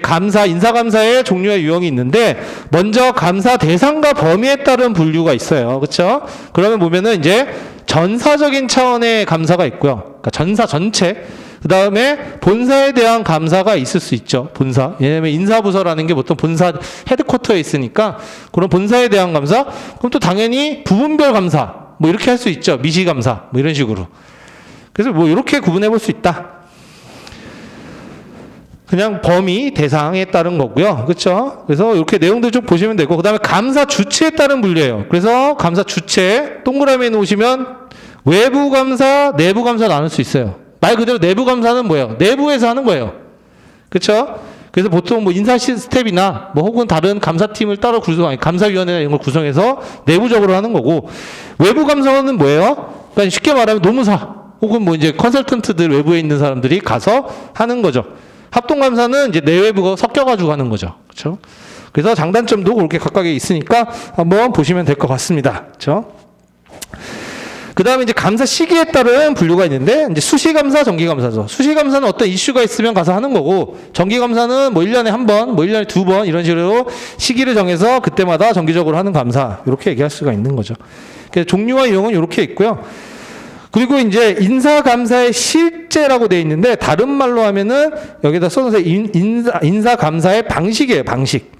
인사감사의 종류와 유형이 있는데, 먼저 감사 대상과 범위에 따른 분류가 있어요. 그쵸? 그러면 보면은 이제 전사적인 차원의 감사가 있고요. 그러니까 전사 전체. 그 다음에 본사에 대한 감사가 있을 수 있죠. 본사. 왜냐면 인사부서라는 게 보통 본사 헤드쿼터에 있으니까, 그런 본사에 대한 감사. 그럼 또 당연히 부분별 감사. 뭐 이렇게 할 수 있죠. 미시감사. 뭐 이런 식으로. 그래서 뭐 이렇게 구분해 볼 수 있다. 그냥 범위, 대상에 따른 거고요. 그렇죠? 그래서 이렇게 내용들 좀 보시면 되고 그다음에 감사 주체에 따른 분류예요. 그래서 감사 주체 동그라미에 놓으시면 외부 감사, 내부 감사 나눌 수 있어요. 말 그대로 내부 감사는 뭐예요? 내부에서 하는 거예요. 그렇죠? 그래서 보통 뭐 인사 스텝이나 뭐 혹은 다른 감사팀을 따로 감사위원회 이런 걸 구성해서 내부적으로 하는 거고 외부 감사는 뭐예요? 그러니까 쉽게 말하면 노무사 혹은 뭐 이제 컨설턴트들 외부에 있는 사람들이 가서 하는 거죠. 합동감사는 이제 내외부가 섞여가지고 하는 거죠. 그렇죠? 그래서 장단점도 그렇게 각각에 있으니까 한번 보시면 될 것 같습니다. 그렇죠? 그 다음에 이제 감사 시기에 따른 분류가 있는데, 이제 수시감사, 정기감사죠. 수시감사는 어떤 이슈가 있으면 가서 하는 거고, 정기감사는 뭐 1년에 한 번, 뭐 1년에 두 번, 이런 식으로 시기를 정해서 그때마다 정기적으로 하는 감사, 이렇게 얘기할 수가 있는 거죠. 그래서 종류와 유형은 이렇게 있고요. 그리고 이제 인사감사의 실제라고 되어 있는데 다른 말로 하면은 여기다 써서 인사감사의 방식이에요. 방식.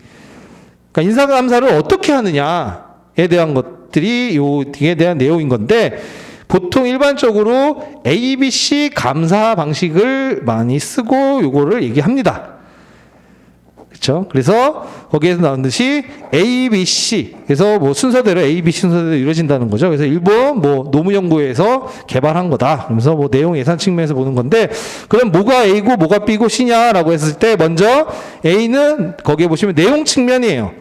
그러니까 인사감사를 어떻게 하느냐에 대한 것들이 이에 대한 내용인 건데 보통 일반적으로 ABC 감사 방식을 많이 쓰고 요거를 얘기합니다. 그렇죠? 그래서 거기에서 나온 듯이 A, B, C. 그래서 뭐 순서대로 A, B, C 순서대로 이루어진다는 거죠. 그래서 일본 뭐 노무연구에서 개발한 거다. 그러면서 뭐 내용 예산 측면에서 보는 건데, 그럼 뭐가 A고 뭐가 B고 C냐라고 했을 때 먼저 A는 거기에 보시면 내용 측면이에요.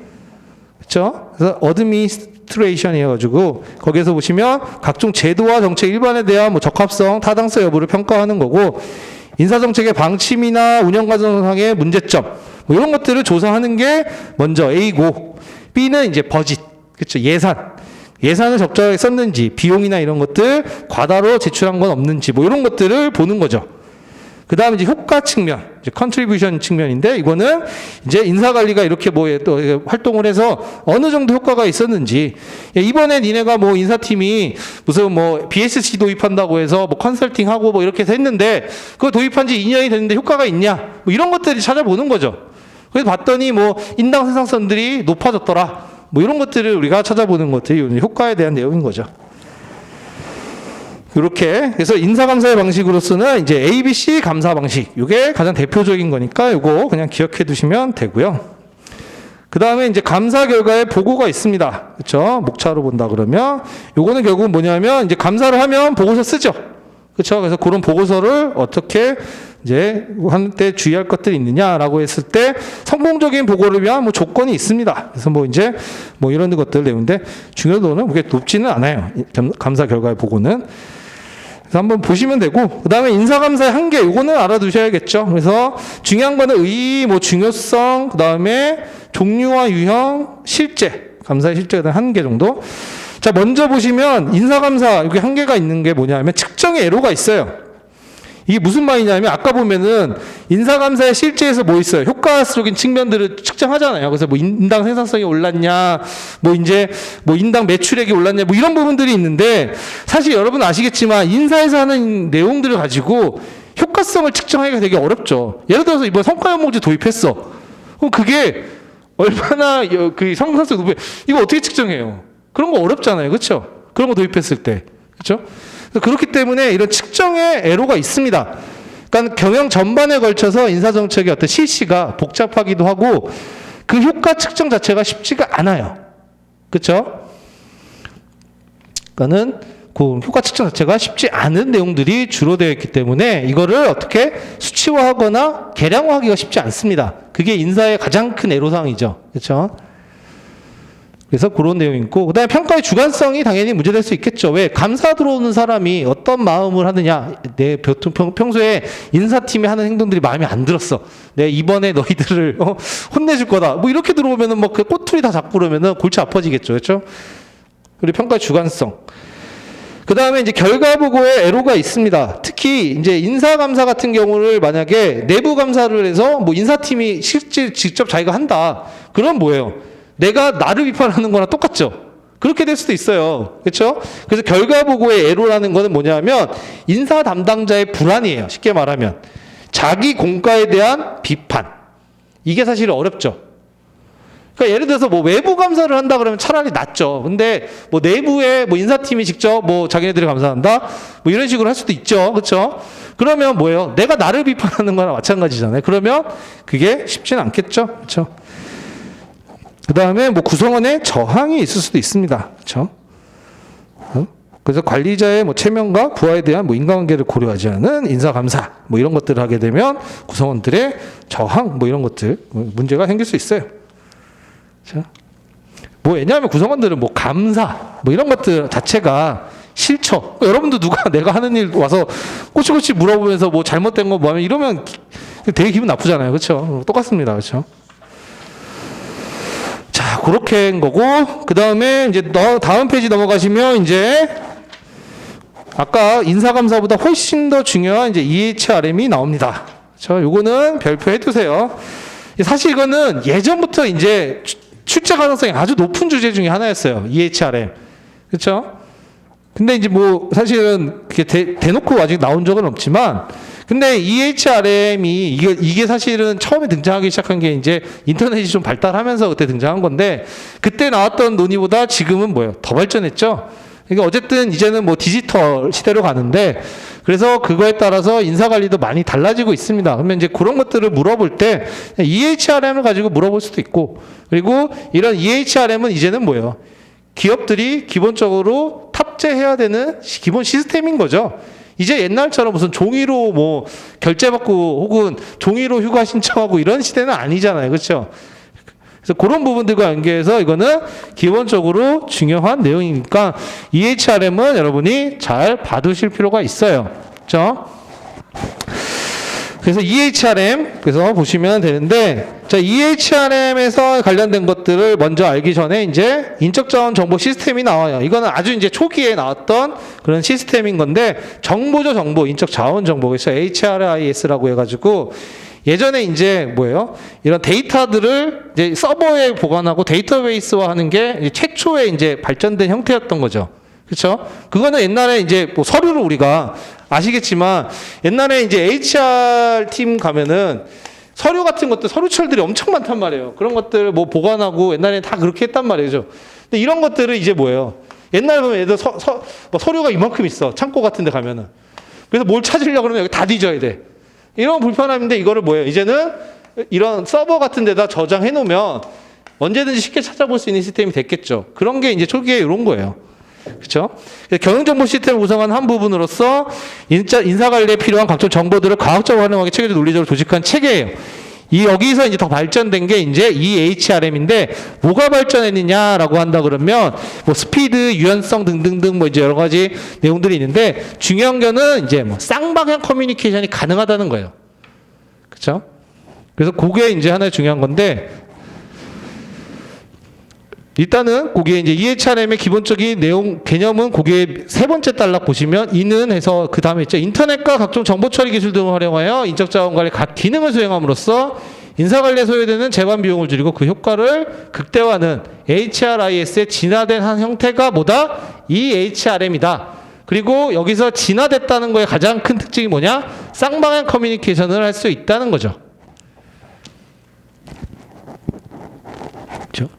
그렇죠? 그래서 어드미니스트레이션이어가지고 거기에서 보시면 각종 제도와 정책 일반에 대한 뭐 적합성, 타당성 여부를 평가하는 거고, 인사정책의 방침이나 운영과정상의 문제점 뭐 이런 것들을 조사하는 게 먼저 A고, B는 이제 버짓, 그렇죠? 예산을 적절하게 썼는지, 비용이나 이런 것들 과다로 제출한 건 없는지 뭐 이런 것들을 보는 거죠. 그 다음에 이제 효과 측면, 이제 컨트리뷰션 측면인데 이거는 이제 인사관리가 이렇게 뭐 또 활동을 해서 어느 정도 효과가 있었는지, 이번에 니네가 뭐 인사팀이 무슨 뭐 BSC 도입한다고 해서 뭐 컨설팅하고 뭐 이렇게 해서 했는데 그거 도입한 지 2년이 됐는데 효과가 있냐? 뭐 이런 것들이 찾아보는 거죠. 그래서 봤더니 뭐 인당 생산성들이 높아졌더라. 뭐 이런 것들을 우리가 찾아보는 것들이 효과에 대한 내용인 거죠. 이렇게 그래서 인사감사의 방식으로서는 이제 ABC 감사 방식, 이게 가장 대표적인 거니까 이거 그냥 기억해 두시면 되고요. 그 다음에 이제 감사 결과의 보고가 있습니다. 그렇죠? 목차로 본다 그러면 요거는 결국 뭐냐면 이제 감사를 하면 보고서 쓰죠. 그렇죠? 그래서 그런 보고서를 어떻게 이제 할 때 주의할 것들이 있느냐라고 했을 때 성공적인 보고를 위한 뭐 조건이 있습니다. 그래서 뭐 이제 뭐 이런 것들 내용인데 중요도는 그렇게 높지는 않아요. 감사 결과의 보고는. 그래서 한번 보시면 되고, 그 다음에 인사감사의 한계, 요거는 알아두셔야겠죠. 그래서 중요한 거는 의의, 뭐 중요성, 그 다음에 종류와 유형, 실제, 감사의 실제에 대한 한계 정도. 자, 먼저 보시면 인사감사, 여기 한계가 있는 게 뭐냐면 측정의 애로가 있어요. 이게 무슨 말이냐면 아까 보면은 인사감사의 실제에서 뭐 있어요? 효과적인 측면들을 측정하잖아요. 그래서 뭐 인당 생산성이 올랐냐, 뭐 이제 뭐 인당 매출액이 올랐냐, 뭐 이런 부분들이 있는데 사실 여러분 아시겠지만 인사에서 하는 내용들을 가지고 효과성을 측정하기가 되게 어렵죠. 예를 들어서 이번 성과연봉제 도입했어. 그럼 그게 얼마나 그 성과성 높여? 이거 어떻게 측정해요? 그런 거 어렵잖아요, 그렇죠? 그런 거 도입했을 때, 그렇죠? 그렇기 때문에 이런 측정의 애로가 있습니다. 그러니까 경영 전반에 걸쳐서 인사정책의 어떤 실시가 복잡하기도 하고 그 효과 측정 자체가 쉽지가 않아요. 그렇죠? 그러니까는 그 효과 측정 자체가 쉽지 않은 내용들이 주로 되어 있기 때문에 이거를 어떻게 수치화하거나 계량화하기가 쉽지 않습니다. 그게 인사의 가장 큰 애로사항이죠. 그렇죠? 그래서 그런 내용이 있고, 그 다음에 평가의 주관성이 당연히 문제될 수 있겠죠. 왜? 감사 들어오는 사람이 어떤 마음을 하느냐. 내 평소에 인사팀이 하는 행동들이 마음에 안 들었어. 내 이번에 너희들을 혼내줄 거다. 뭐 이렇게 들어오면은 뭐 그 꼬투리 다 잡고 그러면은 골치 아파지겠죠. 그렇죠? 그리고 평가의 주관성. 그 다음에 이제 결과 보고에 애로가 있습니다. 특히 이제 인사감사 같은 경우를 만약에 내부 감사를 해서 뭐 인사팀이 실제 직접 자기가 한다. 그럼 뭐예요? 내가 나를 비판하는 거랑 똑같죠. 그렇게 될 수도 있어요. 그렇죠? 그래서 결과 보고의 애로라는 거는 뭐냐면 인사 담당자의 불안이에요. 쉽게 말하면 자기 공과에 대한 비판. 이게 사실 어렵죠. 그러니까 예를 들어서 뭐 외부 감사를 한다 그러면 차라리 낫죠. 근데 뭐 내부에 뭐 인사팀이 직접 뭐 자기네들이 감사한다 뭐 이런 식으로 할 수도 있죠. 그렇죠? 그러면 뭐예요? 내가 나를 비판하는 거랑 마찬가지잖아요. 그러면 그게 쉽지는 않겠죠. 그렇죠? 그 다음에 뭐 구성원의 저항이 있을 수도 있습니다. 그렇죠? 그래서 관리자의 뭐 체면과 부하에 대한 뭐 인간관계를 고려하지 않은 인사감사 뭐 이런 것들을 하게 되면 구성원들의 저항 뭐 이런 것들 문제가 생길 수 있어요. 그렇죠? 뭐 왜냐하면 구성원들은 뭐 감사 뭐 이런 것들 자체가 싫죠. 여러분도 누가 내가 하는 일 와서 꼬치꼬치 물어보면서 뭐 잘못된 거 뭐 하면 이러면 되게 기분 나쁘잖아요. 그렇죠? 똑같습니다. 그렇죠? 자, 그렇게 한 거고, 그 다음에 이제 다음 페이지 넘어가시면 이제 아까 인사감사보다 훨씬 더 중요한 이제 EHRM이 나옵니다. 저 요거는 별표해 두세요. 사실 이거는 예전부터 이제 출제 가능성이 아주 높은 주제 중에 하나였어요. EHRM. 그렇죠? 근데 이제 뭐 사실은 그게 대놓고 아직 나온 적은 없지만 근데 EHRM이 이게 사실은 처음에 등장하기 시작한 게 이제 인터넷이 좀 발달하면서 그때 등장한 건데 그때 나왔던 논의보다 지금은 뭐예요? 더 발전했죠? 그러니까 어쨌든 이제는 뭐 디지털 시대로 가는데 그래서 그거에 따라서 인사관리도 많이 달라지고 있습니다. 그러면 이제 그런 것들을 물어볼 때 EHRM을 가지고 물어볼 수도 있고 그리고 이런 EHRM은 이제는 뭐예요? 기업들이 기본적으로 탑재해야 되는 기본 시스템인 거죠. 이제 옛날처럼 무슨 종이로 뭐 결제받고 혹은 종이로 휴가 신청하고 이런 시대는 아니잖아요. 그렇죠? 그래서 그런 부분들과 연계해서 이거는 기본적으로 중요한 내용이니까 EHRM은 여러분이 잘 봐두실 필요가 있어요. 그렇죠? 그래서 EHRM 그래서 보시면 되는데 자 EHRM에서 관련된 것들을 먼저 알기 전에 이제 인적자원 정보 시스템이 나와요. 이거는 아주 이제 초기에 나왔던 그런 시스템인 건데 정보죠 정보 인적자원 정보 그래서 HRIS라고 해가지고 예전에 이제 뭐예요? 이런 데이터들을 이제 서버에 보관하고 데이터베이스화하는 게 최초의 이제 발전된 형태였던 거죠. 그렇죠? 그거는 옛날에 이제 뭐 서류를 우리가 아시겠지만 옛날에 이제 HR 팀 가면은 서류 같은 것들 서류철들이 엄청 많단 말이에요. 그런 것들 뭐 보관하고 옛날에 다 그렇게 했단 말이죠. 근데 이런 것들은 이제 뭐예요? 옛날에 보면 예를 들어 뭐 서류가 이만큼 있어. 창고 같은 데 가면은. 그래서 뭘 찾으려고 그러면 여기 다 뒤져야 돼. 이런 불편함인데 이거를 뭐예요? 이제는 이런 서버 같은 데다 저장해 놓으면 언제든지 쉽게 찾아볼 수 있는 시스템이 됐겠죠. 그런 게 이제 초기에 이런 거예요. 그렇죠? 경영정보 시스템을 구성하는 한 부분으로서 인사관리에 필요한 각종 정보들을 과학적으로 활용하기 체계적 논리적으로 조직한 체계예요. 여기서 이제 더 발전된 게 이제 EHRM인데, 뭐가 발전했느냐라고 한다 그러면, 뭐 스피드, 유연성 등등등 뭐 이제 여러 가지 내용들이 있는데, 중요한 거는 이제 뭐 쌍방향 커뮤니케이션이 가능하다는 거예요. 그쵸? 그래서 그게 이제 하나의 중요한 건데, 일단은 거기에 이제 EHRM의 기본적인 내용, 개념은 거기에 세 번째 단락 보시면, 이는 해서 그 다음에 있죠. 인터넷과 각종 정보 처리 기술 등을 활용하여 인적 자원 관리 각 기능을 수행함으로써 인사관리에 소요되는 재반 비용을 줄이고 그 효과를 극대화하는 HRIS의 진화된 한 형태가 뭐다? EHRM이다. 그리고 여기서 진화됐다는 거의 가장 큰 특징이 뭐냐? 쌍방향 커뮤니케이션을 할 수 있다는 거죠. 그렇죠?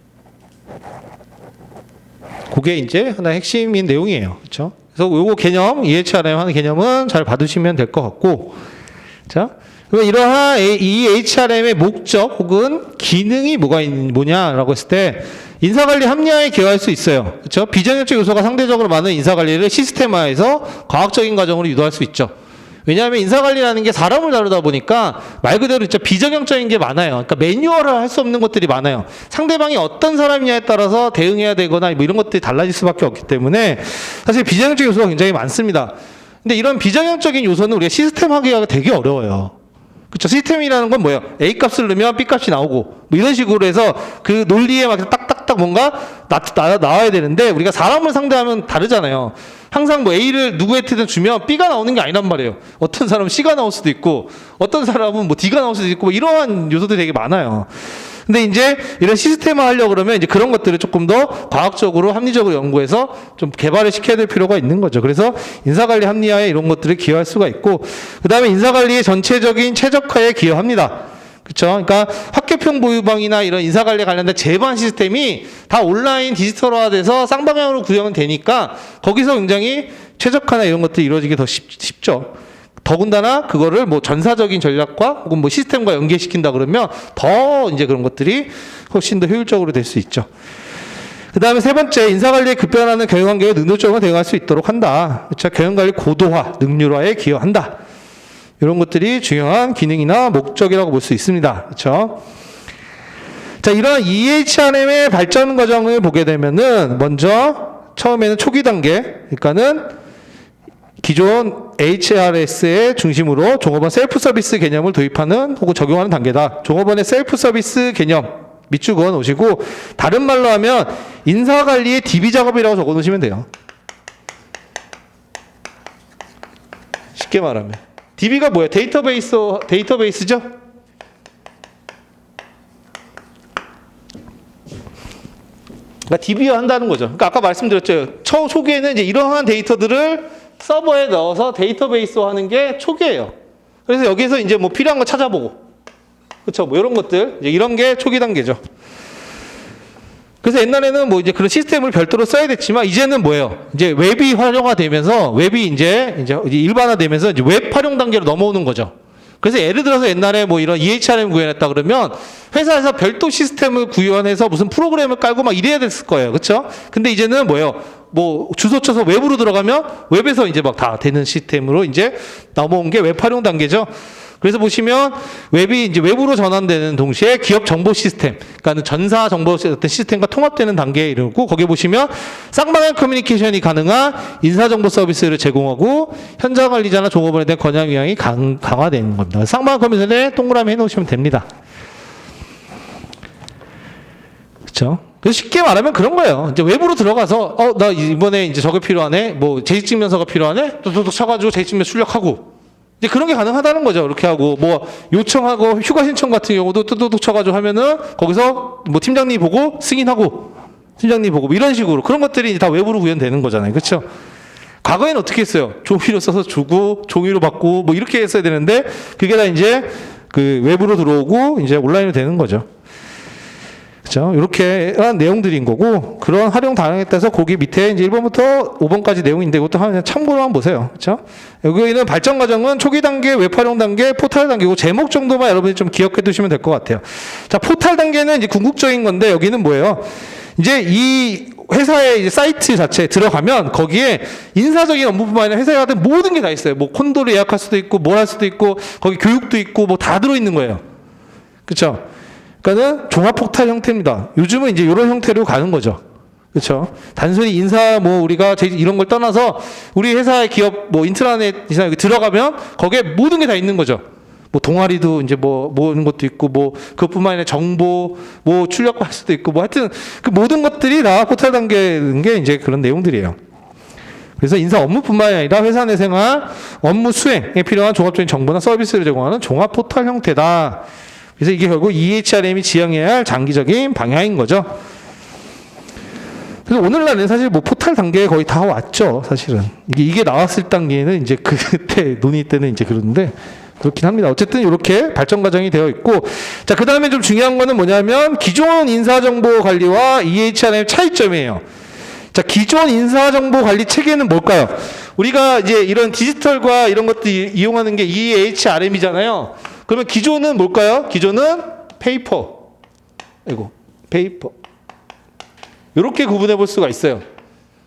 그게 이제 하나의 핵심인 내용이에요. 그렇죠? 그래서 요거 개념, EHRM 하는 개념은 잘 받으시면 될 것 같고, 자, 그러면 이러한 EHRM의 목적 혹은 기능이 뭐냐라고 했을 때, 인사관리 합리화에 기여할 수 있어요. 그렇죠? 비정형적 요소가 상대적으로 많은 인사관리를 시스템화해서 과학적인 과정으로 유도할 수 있죠. 왜냐하면 인사관리라는 게 사람을 다루다 보니까 말 그대로 진짜 비정형적인 게 많아요. 그러니까 매뉴얼을 할 수 없는 것들이 많아요. 상대방이 어떤 사람이냐에 따라서 대응해야 되거나 뭐 이런 것들이 달라질 수밖에 없기 때문에 사실 비정형적 요소가 굉장히 많습니다. 근데 이런 비정형적인 요소는 우리가 시스템화하기가 되게 어려워요. 그렇죠? 시스템이라는 건 뭐예요? A 값을 넣으면 B 값이 나오고 뭐 이런 식으로 해서 그 논리에 막 딱딱딱 뭔가 나와야 되는데, 우리가 사람을 상대하면 다르잖아요. 항상 뭐 A를 누구한테든 주면 B가 나오는 게 아니란 말이에요. 어떤 사람은 C가 나올 수도 있고, 어떤 사람은 뭐 D가 나올 수도 있고, 뭐 이러한 요소들이 되게 많아요. 근데 이제 이런 시스템화 하려고 그러면 이제 그런 것들을 조금 더 과학적으로 합리적으로 연구해서 좀 개발을 시켜야 될 필요가 있는 거죠. 그래서 인사관리 합리화에 이런 것들을 기여할 수가 있고, 그 다음에 인사관리의 전체적인 최적화에 기여합니다. 그렇죠? 그러니까 학교평 보유방이나 이런 인사관리에 관련된 제반 시스템이 다 온라인 디지털화돼서 쌍방향으로 구현은 되니까 거기서 굉장히 최적화나 이런 것들이 이루어지기 더 쉽죠. 더군다나 그거를 뭐 전사적인 전략과 혹은 뭐 시스템과 연계시킨다 그러면 더 이제 그런 것들이 훨씬 더 효율적으로 될 수 있죠. 그 다음에 세 번째, 인사관리에 급변하는 경영관계에 능률적으로 대응할 수 있도록 한다. 그렇죠? 경영관리 고도화, 능률화에 기여한다. 이런 것들이 중요한 기능이나 목적이라고 볼 수 있습니다. 그렇죠? 자, 이런 EHRM의 발전 과정을 보게 되면은 먼저 처음에는 초기 단계, 그러니까는 기존 HRS의 중심으로 종업원 셀프 서비스 개념을 도입하는 혹은 적용하는 단계다. 종업원의 셀프 서비스 개념 밑줄 그어 놓으시고, 다른 말로 하면 인사관리의 DB 작업이라고 적어 놓으시면 돼요. 쉽게 말하면. DB가 뭐예요? 데이터베이스죠? 그러니까 DB화 한다는 거죠. 그러니까 아까 말씀드렸죠. 초기에는 이제 이러한 데이터들을 서버에 넣어서 데이터베이스화 하는 게 초기예요. 그래서 여기서 이제 뭐 필요한 거 찾아보고, 그렇죠? 뭐 이런 것들, 이제 이런 게 초기 단계죠. 그래서 옛날에는 뭐 이제 그런 시스템을 별도로 써야 됐지만, 이제는 뭐예요? 이제 웹이 활용화되면서, 웹이 이제 일반화되면서 이제 웹 활용 단계로 넘어오는 거죠. 그래서 예를 들어서 옛날에 뭐 이런 EHRM 구현했다 그러면 회사에서 별도 시스템을 구현해서 무슨 프로그램을 깔고 막 이래야 됐을 거예요. 그렇죠? 근데 이제는 뭐예요? 뭐 주소 쳐서 웹으로 들어가면 웹에서 이제 막 다 되는 시스템으로 이제 넘어온 게 웹 활용 단계죠. 그래서 보시면 웹이 이제 웹으로 전환되는 동시에 기업 정보 시스템, 그러니까 전사 정보 어떤 시스템과 통합되는 단계에 이르고, 거기에 보시면 쌍방향 커뮤니케이션이 가능한 인사 정보 서비스를 제공하고 현장 관리자나 종업원에 대한 권한 유형이 강화되는 겁니다. 쌍방향 커뮤니케이션에 동그라미 해놓으시면 됩니다. 그렇죠? 그래서 쉽게 말하면 그런 거예요. 이제 웹으로 들어가서 나 이번에 이제 저게 필요하네, 뭐 재직증명서가 필요하네, 또 쳐가지고 재직증명 출력하고. 이제 그런 게 가능하다는 거죠. 이렇게 하고, 뭐, 요청하고, 휴가 신청 같은 경우도 뚜두둑 쳐가지고 하면은, 거기서 뭐 팀장님 보고, 승인하고, 팀장님 보고, 뭐 이런 식으로. 그런 것들이 이제 다 웹으로 구현되는 거잖아요. 그렇죠? 과거에는 어떻게 했어요? 종이로 써서 주고, 종이로 받고, 뭐 이렇게 했어야 되는데, 그게 다 이제 그 웹으로 들어오고, 이제 온라인으로 되는 거죠. 그렇죠? 이렇게한 내용들인 거고, 그런 활용 다양에 따라서 거기 밑에 이제 1번부터 5번까지 내용인데, 이것도 한번 참고로만 보세요. 그렇죠? 여기는 발전 과정은 초기 단계, 웹 활용 단계, 포탈 단계고, 제목 정도만 여러분이 좀 기억해 두시면 될 것 같아요. 자, 포탈 단계는 이제 궁극적인 건데, 여기는 뭐예요? 이제 이 회사의 이제 사이트 자체에 들어가면 거기에 인사적인 업무뿐만 아니라 회사에 하는 모든 게 다 있어요. 뭐 콘도를 예약할 수도 있고 뭘 할 수도 있고 거기 교육도 있고 뭐 다 들어있는 거예요. 그렇죠? 그러니까는 종합 포탈 형태입니다. 요즘은 이제 이런 형태로 가는 거죠. 그렇죠? 단순히 인사 뭐 우리가 이런 걸 떠나서 우리 회사의 기업 뭐 인트라넷이나 여기 들어가면 거기에 모든 게 다 있는 거죠. 뭐 동아리도 이제 뭐 모으는 것도 있고 뭐 그것뿐만 아니라 정보 뭐 출력할 수도 있고 뭐 하여튼 그 모든 것들이 다 포털 단계인 게 이제 그런 내용들이에요. 그래서 인사 업무뿐만 아니라 회사 내 생활 업무 수행에 필요한 종합적인 정보나 서비스를 제공하는 종합 포털 형태다. 그래서 이게 결국 EHRM이 지향해야 할 장기적인 방향인 거죠. 그래서 오늘날은 사실 뭐 포탈 단계에 거의 다 왔죠, 사실은. 이게 나왔을 단계는 이제 그때 논의 때는 이제 그런데 그렇긴 합니다. 어쨌든 이렇게 발전 과정이 되어 있고, 자, 그 다음에 좀 중요한 거는 뭐냐면 기존 인사정보 관리와 EHRM 차이점이에요. 자, 기존 인사정보 관리 체계는 뭘까요? 우리가 이제 이런 디지털과 이런 것들 이용하는 게 EHRM이잖아요. 그러면 기존은 뭘까요? 기존은 페이퍼. 페이퍼. 이렇게 구분해 볼 수가 있어요.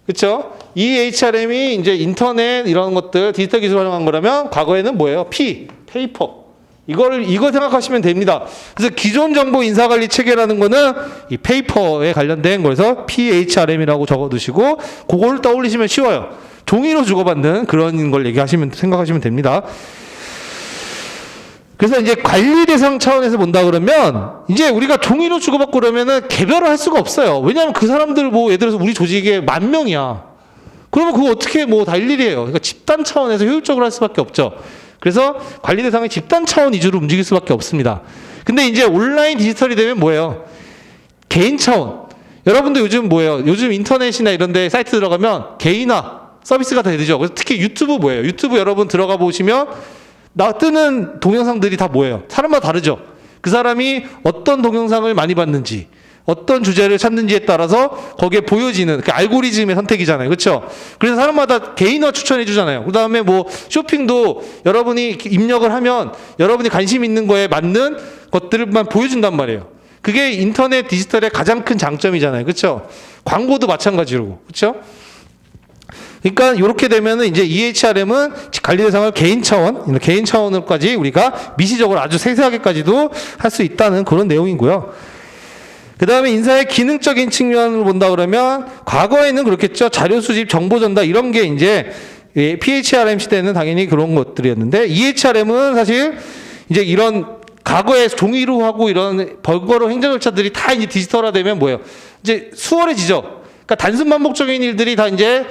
그렇죠? EHRM이 이제 인터넷 이런 것들 디지털 기술 활용한 거라면 과거에는 뭐예요? 페이퍼. 이거 생각하시면 됩니다. 그래서 기존 정보 인사 관리 체계라는 거는 이 페이퍼에 관련된 거에서 PHRM이라고 적어 두시고 그걸 떠올리시면 쉬워요. 종이로 주고받는 그런 걸 생각하시면 됩니다. 그래서 이제 관리 대상 차원에서 본다 그러면 이제 우리가 종이로 주고받고 그러면은 개별을 할 수가 없어요. 왜냐하면 그 사람들 뭐 예를 들어서 우리 조직에 10,000명이야. 그러면 그거 어떻게 뭐 다 일일이에요. 그러니까 집단 차원에서 효율적으로 할 수밖에 없죠. 그래서 관리 대상이 집단 차원 위주로 움직일 수밖에 없습니다. 근데 이제 온라인 디지털이 되면 뭐예요? 개인 차원. 여러분도 요즘 뭐예요? 요즘 인터넷이나 이런 데 사이트 들어가면 개인화 서비스가 다 되죠. 그래서 특히 유튜브 뭐예요? 유튜브 여러분 들어가 보시면 뜨는 동영상들이 다 뭐예요? 사람마다 다르죠. 그 사람이 어떤 동영상을 많이 봤는지, 어떤 주제를 찾는지에 따라서 거기에 보여지는 그 알고리즘의 선택이잖아요. 그렇죠? 그래서 사람마다 개인화 추천해 주잖아요. 그다음에 뭐 쇼핑도 여러분이 입력을 하면 여러분이 관심 있는 거에 맞는 것들만 보여준단 말이에요. 그게 인터넷 디지털의 가장 큰 장점이잖아요. 그렇죠? 광고도 마찬가지로. 그렇죠? 그러니까 이렇게 되면은 이제 EHRM은 관리 대상을 개인 차원으로까지 우리가 미시적으로 아주 세세하게까지도 할 수 있다는 그런 내용이고요. 그 다음에 인사의 기능적인 측면으로 본다 그러면 과거에는 그렇겠죠. 자료 수집, 정보 전달 이런 게 이제 PHRM 시대는 당연히 그런 것들이었는데 EHRM은 사실 이제 이런 과거에 종이로 하고 이런 번거로운 행정 절차들이 다 이제 디지털화되면 뭐예요? 이제 수월해지죠. 그러니까 단순 반복적인 일들이 다 이제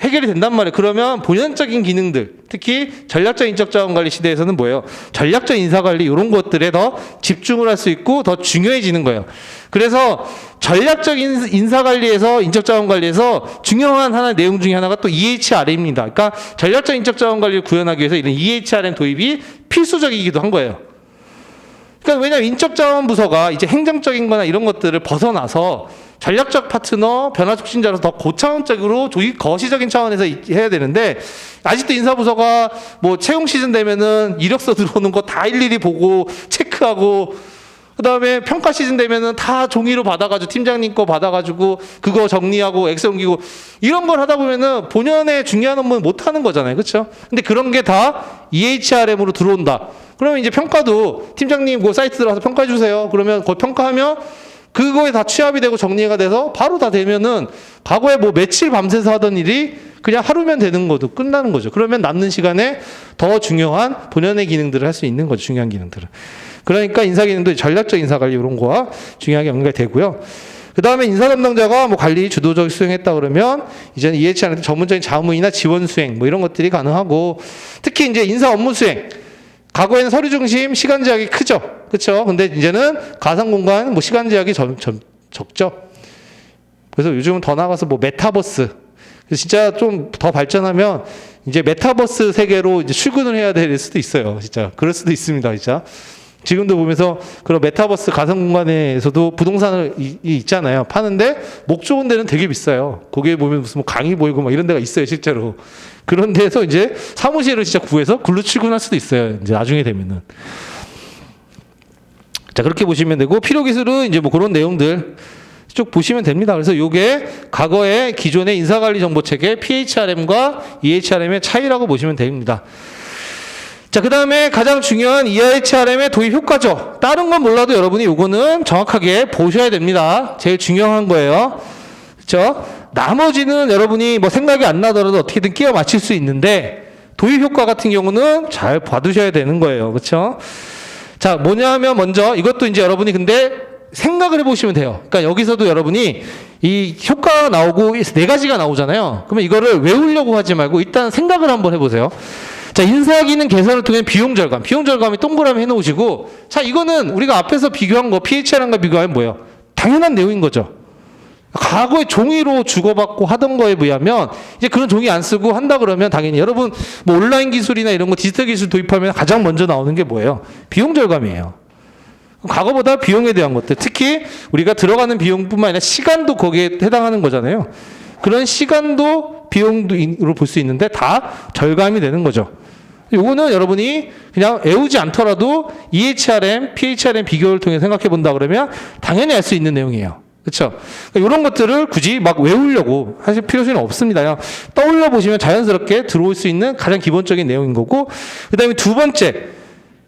해결이 된단 말이에요. 그러면 본연적인 기능들, 특히 전략적 인적 자원 관리 시대에서는 뭐예요? 전략적 인사 관리 이런 것들에 더 집중을 할 수 있고 더 중요해지는 거예요. 그래서 전략적 인사 관리에서 인적 자원 관리에서 중요한 하나 내용 중에 하나가 또 EHRM입니다. 그러니까 전략적 인적 자원 관리를 구현하기 위해서 이런 EHRM 도입이 필수적이기도 한 거예요. 그러니까 왜냐하면 인적 자원 부서가 이제 행정적인 거나 이런 것들을 벗어나서 전략적 파트너, 변화 촉진자로서 더 고차원적으로 거시적인 차원에서 해야 되는데 아직도 인사부서가 뭐 채용 시즌 되면은 이력서 들어오는 거 다 일일이 보고 체크하고 그다음에 평가 시즌 되면은 다 종이로 받아가지고 팀장님 거 받아가지고 그거 정리하고 엑셀 옮기고 이런 걸 하다 보면은 본연의 중요한 업무는 못 하는 거잖아요, 그렇죠? 근데 그런 게 다 EHRM으로 들어온다. 그러면 이제 평가도 팀장님 그 사이트 들어가서 평가해 주세요. 그러면 그걸 평가하면 그거에 다 취합이 되고 정리가 돼서 바로 다 되면은 과거에 뭐 며칠 밤새서 하던 일이 그냥 하루면 되는 것도 끝나는 거죠. 그러면 남는 시간에 더 중요한 본연의 기능들을 할 수 있는 거죠. 중요한 기능들을. 그러니까 인사 기능도 전략적 인사 관리 이런 거와 중요하게 연결이 되고요. 그 다음에 인사 담당자가 뭐 관리 주도적 수행했다 그러면 이제는 EHRM 전문적인 자문이나 지원 수행 뭐 이런 것들이 가능하고 특히 이제 인사 업무 수행 과거에는 서류 중심 시간 제약이 크죠. 그렇죠? 근데 이제는 가상 공간 뭐 시간 제약이 적죠. 그래서 요즘은 더 나가서 뭐 메타버스 진짜 좀 더 발전하면 이제 메타버스 세계로 이제 출근을 해야 될 수도 있어요. 진짜 그럴 수도 있습니다. 진짜 지금도 보면서 그런 메타버스 가상 공간에서도 부동산을 있잖아요. 파는데 목 좋은 데는 되게 비싸요. 거기에 보면 무슨 뭐 강의 보이고 막 이런 데가 있어요, 실제로. 그런 데서 이제 사무실을 진짜 구해서 글로 출근할 수도 있어요. 이제 나중에 되면은. 자, 그렇게 보시면 되고 필요 기술은 이제 뭐 그런 내용들 쭉 보시면 됩니다. 그래서 요게 과거의 기존의 인사관리 정보체계 PHRM과 EHRM의 차이라고 보시면 됩니다. 자, 그 다음에 가장 중요한 EHRM의 도입 효과죠. 다른 건 몰라도 여러분이 요거는 정확하게 보셔야 됩니다. 제일 중요한 거예요. 그렇죠? 나머지는 여러분이 뭐 생각이 안 나더라도 어떻게든 끼워 맞출 수 있는데 도입 효과 같은 경우는 잘 봐두셔야 되는 거예요. 그렇죠? 자, 뭐냐면 먼저 이것도 이제 여러분이 근데 생각을 해보시면 돼요. 그러니까 여기서도 여러분이 이 효과가 나오고 네 가지가 나오잖아요. 그러면 이거를 외우려고 하지 말고 일단 생각을 한번 해보세요. 자, 인사기능 개선을 통해 비용 절감이 동그라미 해놓으시고, 자, 이거는 우리가 앞에서 비교한 거, PHR과 비교하면 뭐예요? 당연한 내용인 거죠. 과거에 종이로 주고받고 하던 거에 비하면, 이제 그런 종이 안 쓰고 한다 그러면 당연히 여러분, 뭐 온라인 기술이나 이런 거 디지털 기술 도입하면 가장 먼저 나오는 게 뭐예요? 비용 절감이에요. 과거보다 비용에 대한 것들, 특히 우리가 들어가는 비용뿐만 아니라 시간도 거기에 해당하는 거잖아요. 그런 시간도 비용으로 볼 수 있는데 다 절감이 되는 거죠. 요거는 여러분이 그냥 외우지 않더라도 EHRM, PHRM 비교를 통해 생각해 본다 그러면 당연히 알 수 있는 내용이에요. 그렇죠? 이런 것들을 굳이 막 외우려고 하실 필요는 없습니다. 그냥 떠올려 보시면 자연스럽게 들어올 수 있는 가장 기본적인 내용인 거고, 그 다음에 두 번째,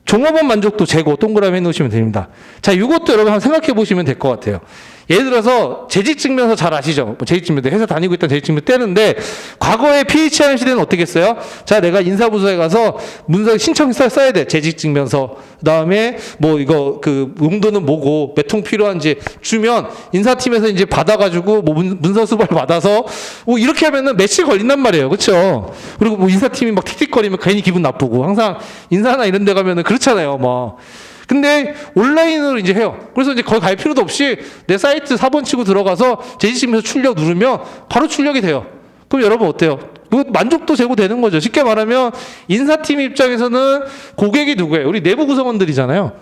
종업원 만족도 재고 동그라미 해놓으시면 됩니다. 자, 이것도 여러분 한번 생각해 보시면 될 것 같아요. 예를 들어서 재직증명서 잘 아시죠? 뭐 재직증명서, 회사 다니고 있던 재직증명서 떼는데 과거에 PHR 시대는 어떻게 했어요? 자, 내가 인사부서에 가서 문서 신청서 써야 돼. 재직증명서. 그다음에 뭐 이거 그 용도는 뭐고 몇 통 필요한지 주면 인사팀에서 이제 받아가지고 뭐 문서 수발 받아서 뭐 이렇게 하면은 며칠 걸린단 말이에요. 그렇죠? 그리고 뭐 인사팀이 막 틱틱거리면 괜히 기분 나쁘고 항상 인사나 이런 데 가면은 그렇잖아요. 뭐. 근데 온라인으로 이제 해요. 그래서 이제 거기 갈 필요도 없이 내 사이트 4번 치고 들어가서 재직증명서 출력 누르면 바로 출력이 돼요. 그럼 여러분 어때요? 그 만족도 제고되는 거죠. 쉽게 말하면 인사팀 입장에서는 고객이 누구예요? 우리 내부 구성원들이잖아요.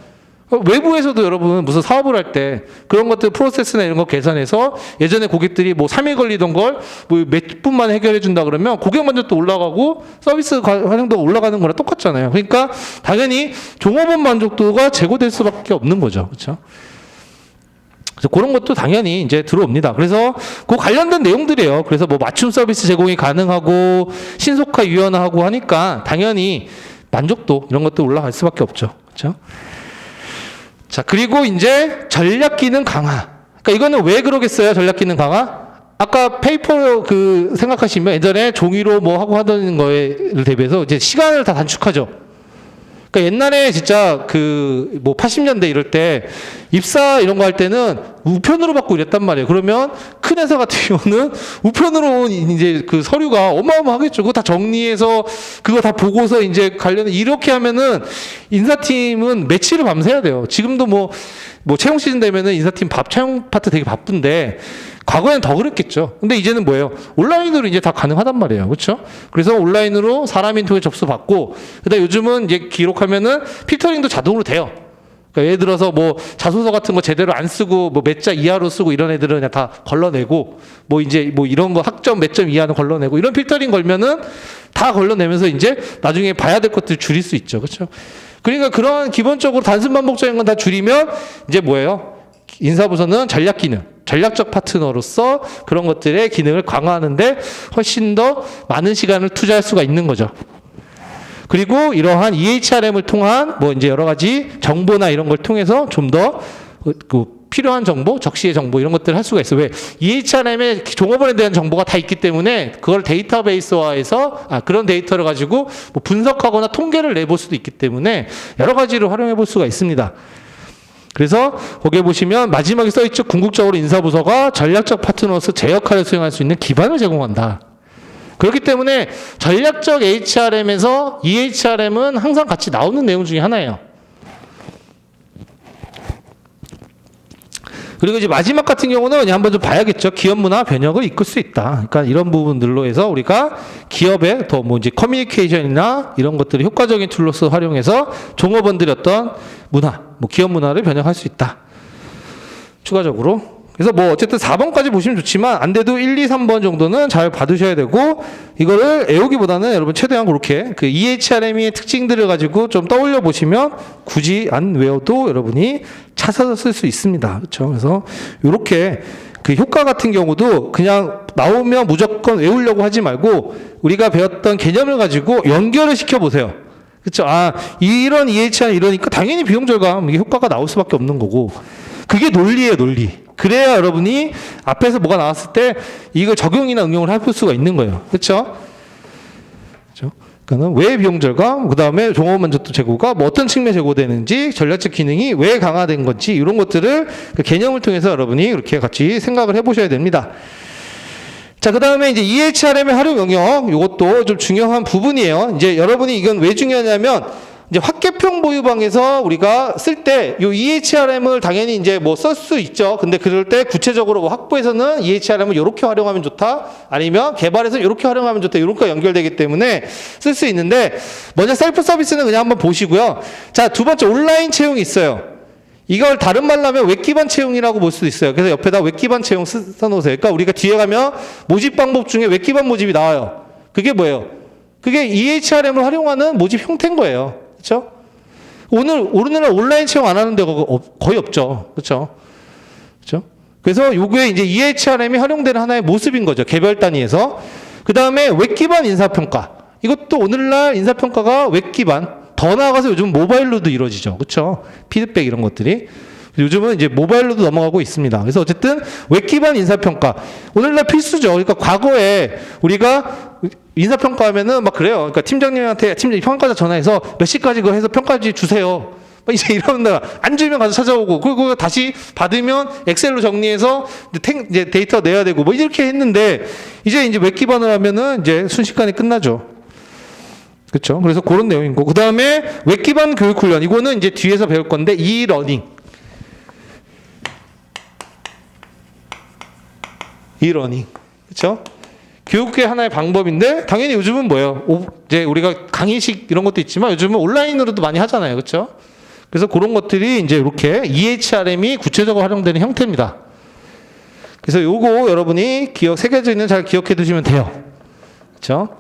외부에서도 여러분 무슨 사업을 할 때 그런 것들 프로세스나 이런 거 계산해서 예전에 고객들이 뭐 3일 걸리던 걸 뭐 몇 분만 해결해 준다 그러면 고객 만족도 올라가고 서비스 활용도가 올라가는 거랑 똑같잖아요. 그러니까 당연히 종업원 만족도가 제고될 수밖에 없는 거죠. 그렇죠? 그래서 그런 것도 당연히 이제 들어옵니다. 그래서 그 관련된 내용들이에요. 그래서 뭐 맞춤 서비스 제공이 가능하고 신속화 유연하고 하니까 당연히 만족도 이런 것도 올라갈 수밖에 없죠. 그렇죠? 자, 그리고 이제 전략 기능 강화. 그러니까 이거는 왜 그러겠어요? 전략 기능 강화? 아까 페이퍼 그 생각하시면 예전에 종이로 뭐 하고 하던 거에 대비해서 이제 시간을 다 단축하죠. 그러니까 옛날에 진짜 그 뭐 80년대 이럴 때 입사 이런 거 할 때는 우편으로 받고 이랬단 말이에요. 그러면 큰 회사 같은 경우는 우편으로 온 이제 그 서류가 어마어마하겠죠. 그거 다 정리해서 그거 다 보고서 이제 관련 이렇게 하면은 인사팀은 며칠을 밤새야 돼요. 지금도 뭐 채용 시즌 되면은 인사팀 채용 파트 되게 바쁜데 과거에는 더 그랬겠죠. 근데 이제는 뭐예요? 온라인으로 이제 다 가능하단 말이에요. 그렇죠? 그래서 온라인으로 사람인 통해 접수받고, 그다음에 요즘은 이제 기록하면은 필터링도 자동으로 돼요. 그러니까 예를 들어서 뭐 자소서 같은 거 제대로 안 쓰고 뭐 몇 자 이하로 쓰고 이런 애들은 그냥 다 걸러내고, 뭐 이제 뭐 이런 거 학점 몇 점 이하는 걸러내고, 이런 필터링 걸면은 다 걸러내면서 이제 나중에 봐야 될 것들 줄일 수 있죠. 그렇죠? 그러니까 그런 기본적으로 단순 반복적인 건 다 줄이면 이제 뭐예요? 인사부서는 전략 기능, 전략적 파트너로서 그런 것들의 기능을 강화하는데 훨씬 더 많은 시간을 투자할 수가 있는 거죠. 그리고 이러한 EHRM을 통한 뭐 이제 여러 가지 정보나 이런 걸 통해서 좀 더 그 필요한 정보, 적시의 정보 이런 것들을 할 수가 있어요. 왜? EHRM에 종업원에 대한 정보가 다 있기 때문에 그걸 데이터베이스화해서 그런 데이터를 가지고 뭐 분석하거나 통계를 내볼 수도 있기 때문에 여러 가지로 활용해 볼 수가 있습니다. 그래서 거기에 보시면 마지막에 써있죠. 궁극적으로 인사부서가 전략적 파트너로서 제 역할을 수행할 수 있는 기반을 제공한다. 그렇기 때문에 전략적 HRM에서 EHRM은 항상 같이 나오는 내용 중에 하나예요. 그리고 이제 마지막 같은 경우는 그냥 한번 좀 봐야겠죠. 기업 문화 변혁을 이끌 수 있다. 그러니까 이런 부분들로 해서 우리가 기업의 더 뭐 이제 커뮤니케이션이나 이런 것들을 효과적인 툴로서 활용해서 종업원들의 어떤 문화, 뭐 기업 문화를 변혁할 수 있다. 추가적으로. 그래서 뭐 어쨌든 4번까지 보시면 좋지만 안 돼도 1, 2, 3번 정도는 잘 받으셔야 되고, 이거를 외우기보다는 여러분 최대한 그렇게 그 EHRM의 특징들을 가지고 좀 떠올려 보시면 굳이 안 외워도 여러분이 찾아서 쓸 수 있습니다. 그렇죠? 그래서 이렇게 그 효과 같은 경우도 그냥 나오면 무조건 외우려고 하지 말고 우리가 배웠던 개념을 가지고 연결을 시켜보세요. 그렇죠? 아, 이런 EHR 이러니까 당연히 비용절감 이게 효과가 나올 수밖에 없는 거고 그게 논리예요, 논리. 그래야 여러분이 앞에서 뭐가 나왔을 때 이걸 적용이나 응용을 할 수가 있는 거예요. 그렇죠? 그렇죠? 그러니까는 왜 비용 절감, 그 다음에 종업 만족도 제고가 뭐 어떤 측면에 제고되는지, 전략적 기능이 왜 강화된 건지 이런 것들을 그 개념을 통해서 여러분이 이렇게 같이 생각을 해보셔야 됩니다. 자, 그 다음에 이제 EHRM의 활용 영역, 이것도 좀 중요한 부분이에요. 이제 여러분이 이건 왜 중요하냐면, 이제 확개평 보유방에서 우리가 쓸 때, 이 EHRM을 당연히 이제 뭐 쓸 수 있죠. 근데 그럴 때 구체적으로 뭐 학부에서는 EHRM을 이렇게 활용하면 좋다. 아니면 개발에서 이렇게 활용하면 좋다. 이렇게 연결되기 때문에 쓸 수 있는데, 먼저 셀프 서비스는 그냥 한번 보시고요. 자, 두 번째 온라인 채용이 있어요. 이걸 다른 말로 하면 웹 기반 채용이라고 볼 수도 있어요. 그래서 옆에다 웹 기반 채용 써놓으세요. 그러니까 우리가 뒤에 가면 모집 방법 중에 웹 기반 모집이 나와요. 그게 뭐예요? 그게 EHRM을 활용하는 모집 형태인 거예요. 그렇죠? 오늘날 온라인 채용 안 하는 데가 거의 없죠. 그렇죠? 그렇죠? 그래서 요게 이제 EHRM이 활용되는 하나의 모습인 거죠. 개별 단위에서. 그 다음에 웹 기반 인사평가. 이것도 오늘날 인사평가가 웹 기반. 더 나아가서 요즘 모바일로도 이루어지죠. 그렇죠? 피드백 이런 것들이. 요즘은 이제 모바일로도 넘어가고 있습니다. 그래서 어쨌든 웹 기반 인사평가. 오늘날 필수죠. 그러니까 과거에 우리가 인사평가하면은 막 그래요. 그러니까 팀장님한테 평가자 전화해서 몇 시까지 그거 해서 평가지 주세요. 이제 이러면 안 주면 가서 찾아오고 그리고 다시 받으면 엑셀로 정리해서 이제 데이터 내야 되고 뭐 이렇게 했는데 이제 웹 기반을 하면은 이제 순식간에 끝나죠. 그렇죠. 그래서 그런 내용이고 그 다음에 웹 기반 교육 훈련 이거는 이제 뒤에서 배울 건데 이러닝 그렇죠. 교육의 하나의 방법인데 당연히 요즘은 뭐예요? 이제 우리가 강의식 이런 것도 있지만 요즘은 온라인으로도 많이 하잖아요. 그렇죠. 그래서 그런 것들이 이제 이렇게 EHRM이 구체적으로 활용되는 형태입니다. 그래서 요거 여러분이 세 가지는 잘 기억해 두시면 돼요. 그렇죠.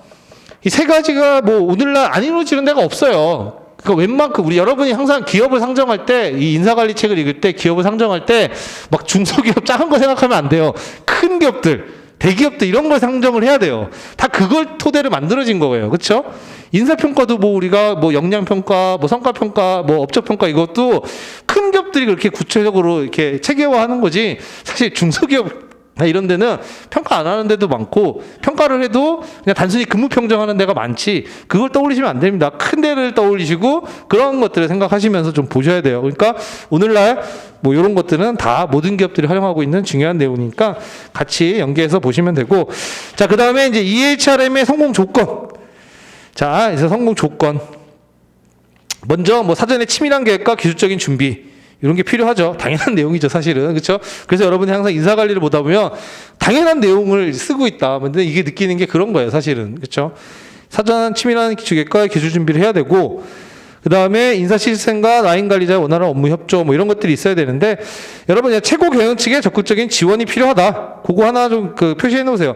이 세 가지가 뭐 오늘날 안 이루어지는 데가 없어요. 그러니까 웬만큼 우리 여러분이 항상 기업을 상정할 때 이 인사관리 책을 읽을 때 기업을 상정할 때 막 중소기업 작은 거 생각하면 안 돼요. 큰 기업들, 대기업들 이런 걸 상정을 해야 돼요. 다 그걸 토대로 만들어진 거예요. 그렇죠? 인사평가도 뭐 우리가 뭐 역량평가, 뭐 성과평가, 뭐 업적평가 이것도 큰 기업들이 그렇게 구체적으로 이렇게 체계화하는 거지. 사실 중소기업 이런 데는 평가 안 하는 데도 많고 평가를 해도 그냥 단순히 근무 평정하는 데가 많지 그걸 떠올리시면 안 됩니다. 큰 데를 떠올리시고 그런 것들을 생각하시면서 좀 보셔야 돼요. 그러니까 오늘날 뭐 이런 것들은 다 모든 기업들이 활용하고 있는 중요한 내용이니까 같이 연계해서 보시면 되고 자, 그 다음에 이제 EHRM의 성공 조건. 자, 이제 성공 조건. 먼저 뭐 사전에 치밀한 계획과 기술적인 준비. 이런 게 필요하죠. 당연한 내용이죠, 사실은. 그렇죠? 그래서 여러분이 항상 인사 관리를 보다 보면 당연한 내용을 쓰고 있다. 근데 이게 느끼는 게 그런 거예요, 사실은. 그렇죠? 사전 치밀한 기획과 기술 준비를 해야 되고 그 다음에 인사 시스템과 라인 관리자의 원활한 업무 협조 뭐 이런 것들이 있어야 되는데 여러분 최고 경영 측의 적극적인 지원이 필요하다. 그거 하나 좀 표시해 놓으세요.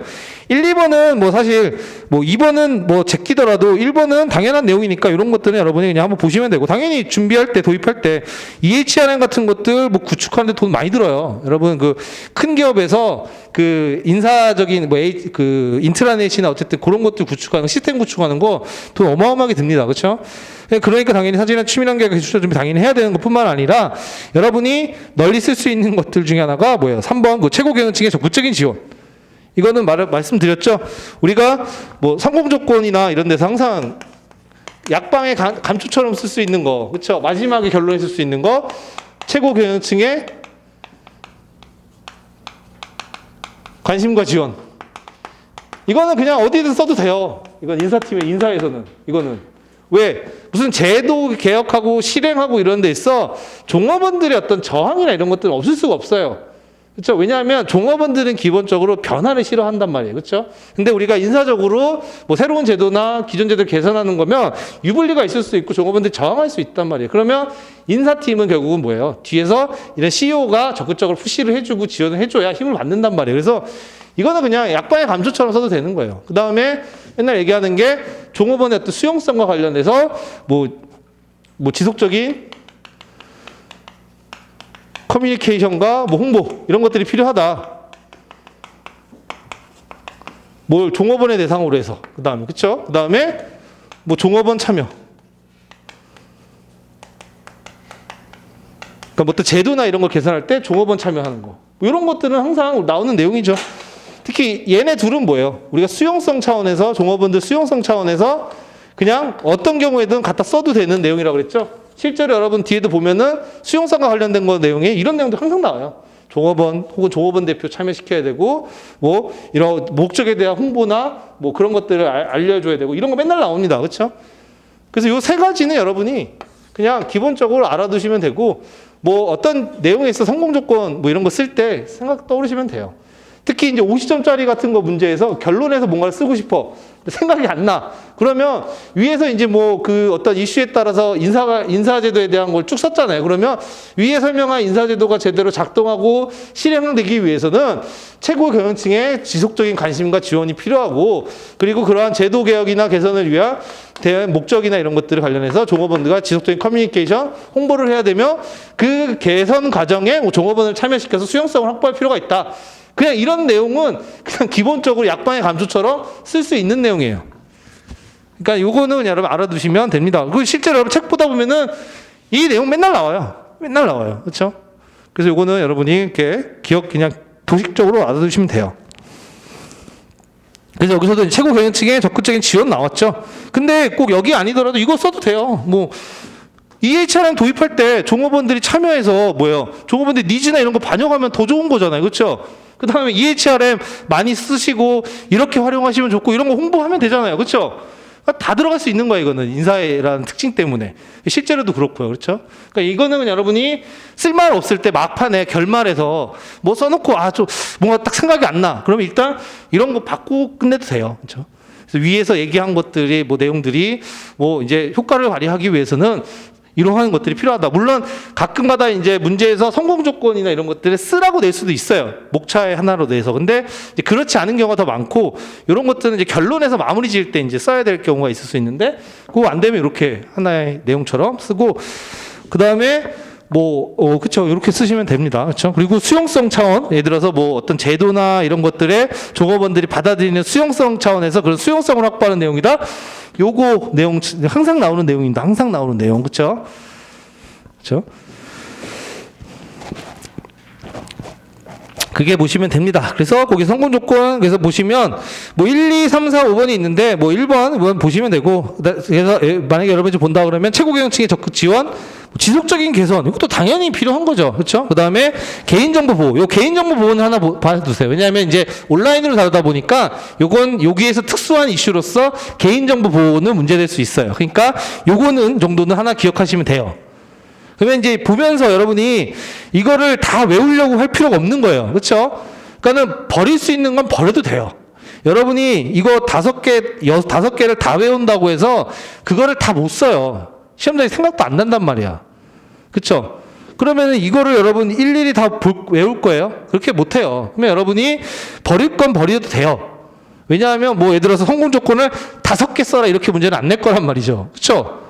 1, 2번은 뭐 사실 뭐 2번은 뭐 제끼더라도 1번은 당연한 내용이니까 이런 것들은 여러분이 그냥 한번 보시면 되고 당연히 준비할 때 도입할 때 EHRM 같은 것들 뭐 구축하는데 돈 많이 들어요. 여러분 그 큰 기업에서 그 인사적인 뭐 그 인트라넷이나 어쨌든 그런 것들 구축하는 시스템 구축하는 거 돈 어마어마하게 듭니다. 그렇죠? 그러니까 당연히 사진은 치밀한 계획 기술 준비 당연히 해야 되는 것뿐만 아니라 여러분이 널리 쓸 수 있는 것들 중에 하나가 뭐예요? 3번 그 최고 경영층의 적극적인 지원. 이거는 말씀드렸죠. 우리가 뭐 성공 조건이나 이런 데서 항상 약방의 감초처럼 쓸 수 있는 거, 그렇죠? 마지막에 결론에 쓸 수 있는 거, 최고 경영층의 관심과 지원. 이거는 그냥 어디든 써도 돼요. 이건 인사팀의 인사에서는 이거는. 왜? 무슨 제도 개혁하고 실행하고 이런 데 있어 종업원들의 어떤 저항이나 이런 것들은 없을 수가 없어요. 그렇죠? 왜냐하면 종업원들은 기본적으로 변화를 싫어한단 말이에요. 그렇죠? 근데 우리가 인사적으로 뭐 새로운 제도나 기존 제도를 개선하는 거면 유불리가 있을 수 있고 종업원들이 저항할 수 있단 말이에요. 그러면 인사팀은 결국은 뭐예요? 뒤에서 이런 CEO가 적극적으로 푸시를 해주고 지원을 해줘야 힘을 받는단 말이에요. 그래서 이거는 그냥 약방의 감초처럼 써도 되는 거예요. 그 다음에 맨날 얘기하는 게 종업원의 어떤 수용성과 관련해서 뭐 지속적인 커뮤니케이션과 뭐 홍보 이런 것들이 필요하다. 뭘 종업원의 대상으로 해서 그다음에 그렇죠? 그다음에 뭐 종업원 참여. 그러니까 뭐 또 제도나 이런 거 계산할 때 종업원 참여하는 거. 이런 것들은 항상 나오는 내용이죠. 특히 얘네 둘은 뭐예요? 우리가 수용성 차원에서 종업원들 수용성 차원에서 그냥 어떤 경우에든 갖다 써도 되는 내용이라고 그랬죠. 실제로 여러분 뒤에도 보면은 수용성과 관련된 거 내용에 이런 내용도 항상 나와요. 종업원 혹은 종업원 대표 참여시켜야 되고 뭐 이런 목적에 대한 홍보나 뭐 그런 것들을 알려줘야 되고 이런 거 맨날 나옵니다. 그렇죠? 그래서 요 세 가지는 여러분이 그냥 기본적으로 알아두시면 되고 뭐 어떤 내용에 있어 성공 조건 뭐 이런 거 쓸 때 생각 떠오르시면 돼요. 특히 이제 50점짜리 같은 거 문제에서 결론에서 뭔가를 쓰고 싶어. 생각이 안 나. 그러면 위에서 이제 뭐 그 어떤 이슈에 따라서 인사제도에 대한 걸 쭉 썼잖아요. 그러면 위에 설명한 인사제도가 제대로 작동하고 실행되기 위해서는 최고 경영층의 지속적인 관심과 지원이 필요하고 그리고 그러한 제도 개혁이나 개선을 위한 대한 목적이나 이런 것들을 관련해서 종업원들과 지속적인 커뮤니케이션, 홍보를 해야 되며 그 개선 과정에 뭐 종업원을 참여시켜서 수용성을 확보할 필요가 있다. 그냥 이런 내용은 그냥 기본적으로 약방의 감초처럼 쓸 수 있는 내용이에요. 그러니까 요거는 그냥 여러분 알아두시면 됩니다. 그리고 실제로 여러분 책 보다 보면은 이 내용 맨날 나와요. 맨날 나와요. 그렇죠? 그래서 요거는 여러분이 이렇게 기억 그냥 도식적으로 알아두시면 돼요. 그래서 여기서도 최고 경영층의 적극적인 지원 나왔죠. 근데 꼭 여기 아니더라도 이거 써도 돼요. 뭐 EHRM 도입할 때 종업원들이 참여해서 뭐예요? 종업원들 니즈나 이런 거 반영하면 더 좋은 거잖아요. 그렇죠? 그 다음에 EHRM 많이 쓰시고 이렇게 활용하시면 좋고 이런 거 홍보하면 되잖아요. 그렇죠? 다 들어갈 수 있는 거예요. 이거는 인사라는 특징 때문에. 실제로도 그렇고요. 그렇죠? 그러니까 이거는 여러분이 쓸말 없을 때 막판에 결말에서 뭐 써놓고 좀 뭔가 딱 생각이 안 나. 그러면 일단 이런 거 받고 끝내도 돼요. 그렇죠? 그래서 위에서 얘기한 것들이 뭐 내용들이 뭐 이제 효과를 발휘하기 위해서는 이러한 것들이 필요하다. 물론 가끔가다 이제 문제에서 성공 조건이나 이런 것들을 쓰라고 낼 수도 있어요. 목차의 하나로 내서. 근데 이제 그렇지 않은 경우가 더 많고 이런 것들은 이제 결론에서 마무리 지을 때 이제 써야 될 경우가 있을 수 있는데 그거 안 되면 이렇게 하나의 내용처럼 쓰고 그 다음에 그쵸. 이렇게 쓰시면 됩니다. 그쵸. 그리고 수용성 차원, 예를 들어서 뭐 어떤 제도나 이런 것들에 종업원들이 받아들이는 수용성 차원에서 그런 수용성을 확보하는 내용이다. 요거 내용, 항상 나오는 내용입니다. 항상 나오는 내용. 그쵸. 그쵸. 그게 보시면 됩니다. 그래서 거기 성공 조건, 그래서 보시면 뭐 1, 2, 3, 4, 5번이 있는데 뭐 1번 보시면 되고, 그래서 만약에 여러분이 본다 그러면 최고 경영층의 적극 지원, 지속적인 개선, 이것도 당연히 필요한 거죠. 그렇죠? 그 다음에 개인정보 보호, 요 개인정보 보호는 하나 봐두세요. 왜냐하면 이제 온라인으로 다루다 보니까 요건 여기에서 특수한 이슈로서 개인정보 보호는 문제될 수 있어요. 그러니까 요거는 정도는 하나 기억하시면 돼요. 그러면 이제 보면서 여러분이 이거를 다 외우려고 할 필요가 없는 거예요. 그렇죠? 그러니까는 버릴 수 있는 건 버려도 돼요. 여러분이 이거 5개를 다 외운다고 해서 그거를 다 못 써요. 시험장에 생각도 안 난단 말이야. 그렇죠? 그러면은 이거를 여러분 일일이 다 외울 거예요? 그렇게 못 해요. 그러면 여러분이 버릴 건 버려도 돼요. 왜냐하면 뭐 예를 들어서 성공 조건을 5개 써라 이렇게 문제는 안 낼 거란 말이죠. 그렇죠?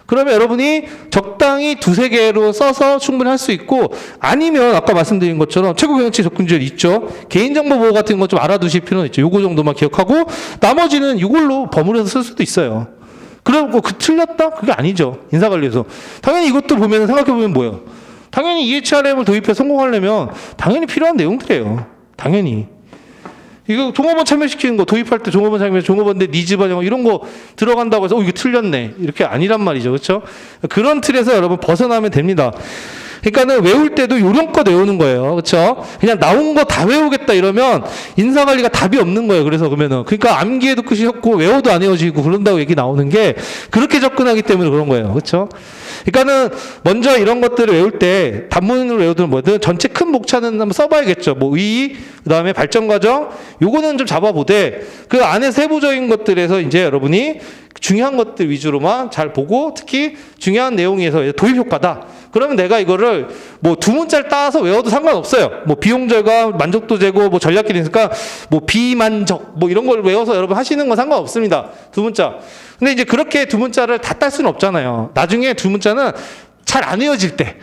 그러면 여러분이 적당히 2-3개로 써서 충분히 할 수 있고 아니면 아까 말씀드린 것처럼 최고 경영치 접근지원 있죠. 개인정보 보호 같은 거 좀 알아두실 필요는 있죠. 요거 정도만 기억하고 나머지는 이걸로 버무려서 쓸 수도 있어요. 그럼 틀렸다? 그게 아니죠. 인사관리에서. 당연히 이것도 보면 생각해보면 뭐예요? 당연히 EHRM을 도입해 성공하려면 당연히 필요한 내용들이에요. 당연히. 이거 종업원 참여시키는 거 도입할 때 종업원 참여, 종업원들 니즈 반영 이런 거 들어간다고 해서 이거 틀렸네. 이렇게 아니란 말이죠. 그렇죠? 그런 틀에서 여러분 벗어나면 됩니다. 그러니까는 외울 때도 요령껏 외우는 거예요. 그렇죠? 그냥 나온 거 다 외우겠다 이러면 인사관리가 답이 없는 거예요. 그래서 그러면은 그러니까 암기에도 끝이 없고 외워도 안 외워지고 그런다고 얘기 나오는 게 그렇게 접근하기 때문에 그런 거예요. 그렇죠? 그러니까는 먼저 이런 것들을 외울 때 단문으로 외우든 뭐든 전체 큰 목차는 한번 써봐야겠죠. 뭐 의, 그다음에 발전 과정, 요거는 좀 잡아보되 그 안에 세부적인 것들에서 이제 여러분이 중요한 것들 위주로만 잘 보고 특히 중요한 내용에서 도입 효과다. 그러면 내가 이거를 뭐 2문자를 따서 외워도 상관없어요. 뭐 비용 절감, 만족도 제고, 뭐 전략기도 있으니까 뭐 비만족, 뭐 이런 걸 외워서 여러분 하시는 건 상관없습니다. 2문자. 근데 이제 그렇게 2문자를 다 딸 수는 없잖아요. 나중에 2문자는 잘 안 외워질 때,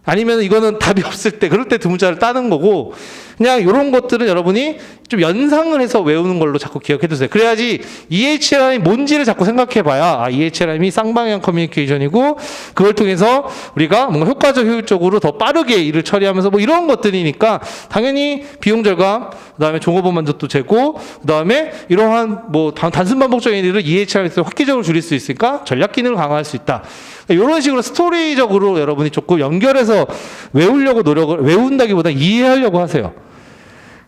아니면 이거는 답이 없을 때, 그럴 때 2문자를 따는 거고, 그냥 이런 것들은 여러분이 좀 연상을 해서 외우는 걸로 자꾸 기억해 두세요. 그래야지 EHR이 뭔지를 자꾸 생각해 봐야 EHR이 쌍방향 커뮤니케이션이고 그걸 통해서 우리가 뭔가 효과적 효율적으로 더 빠르게 일을 처리하면서 뭐 이런 것들이니까 당연히 비용 절감, 그다음에 종업원 만족도 제고, 그다음에 이러한 뭐 단순 반복적인 일을 EHR에서 획기적으로 줄일 수 있으니까 전략 기능을 강화할 수 있다. 이런 식으로 스토리적으로 여러분이 조금 연결해서 외우려고 외운다기보다 이해하려고 하세요.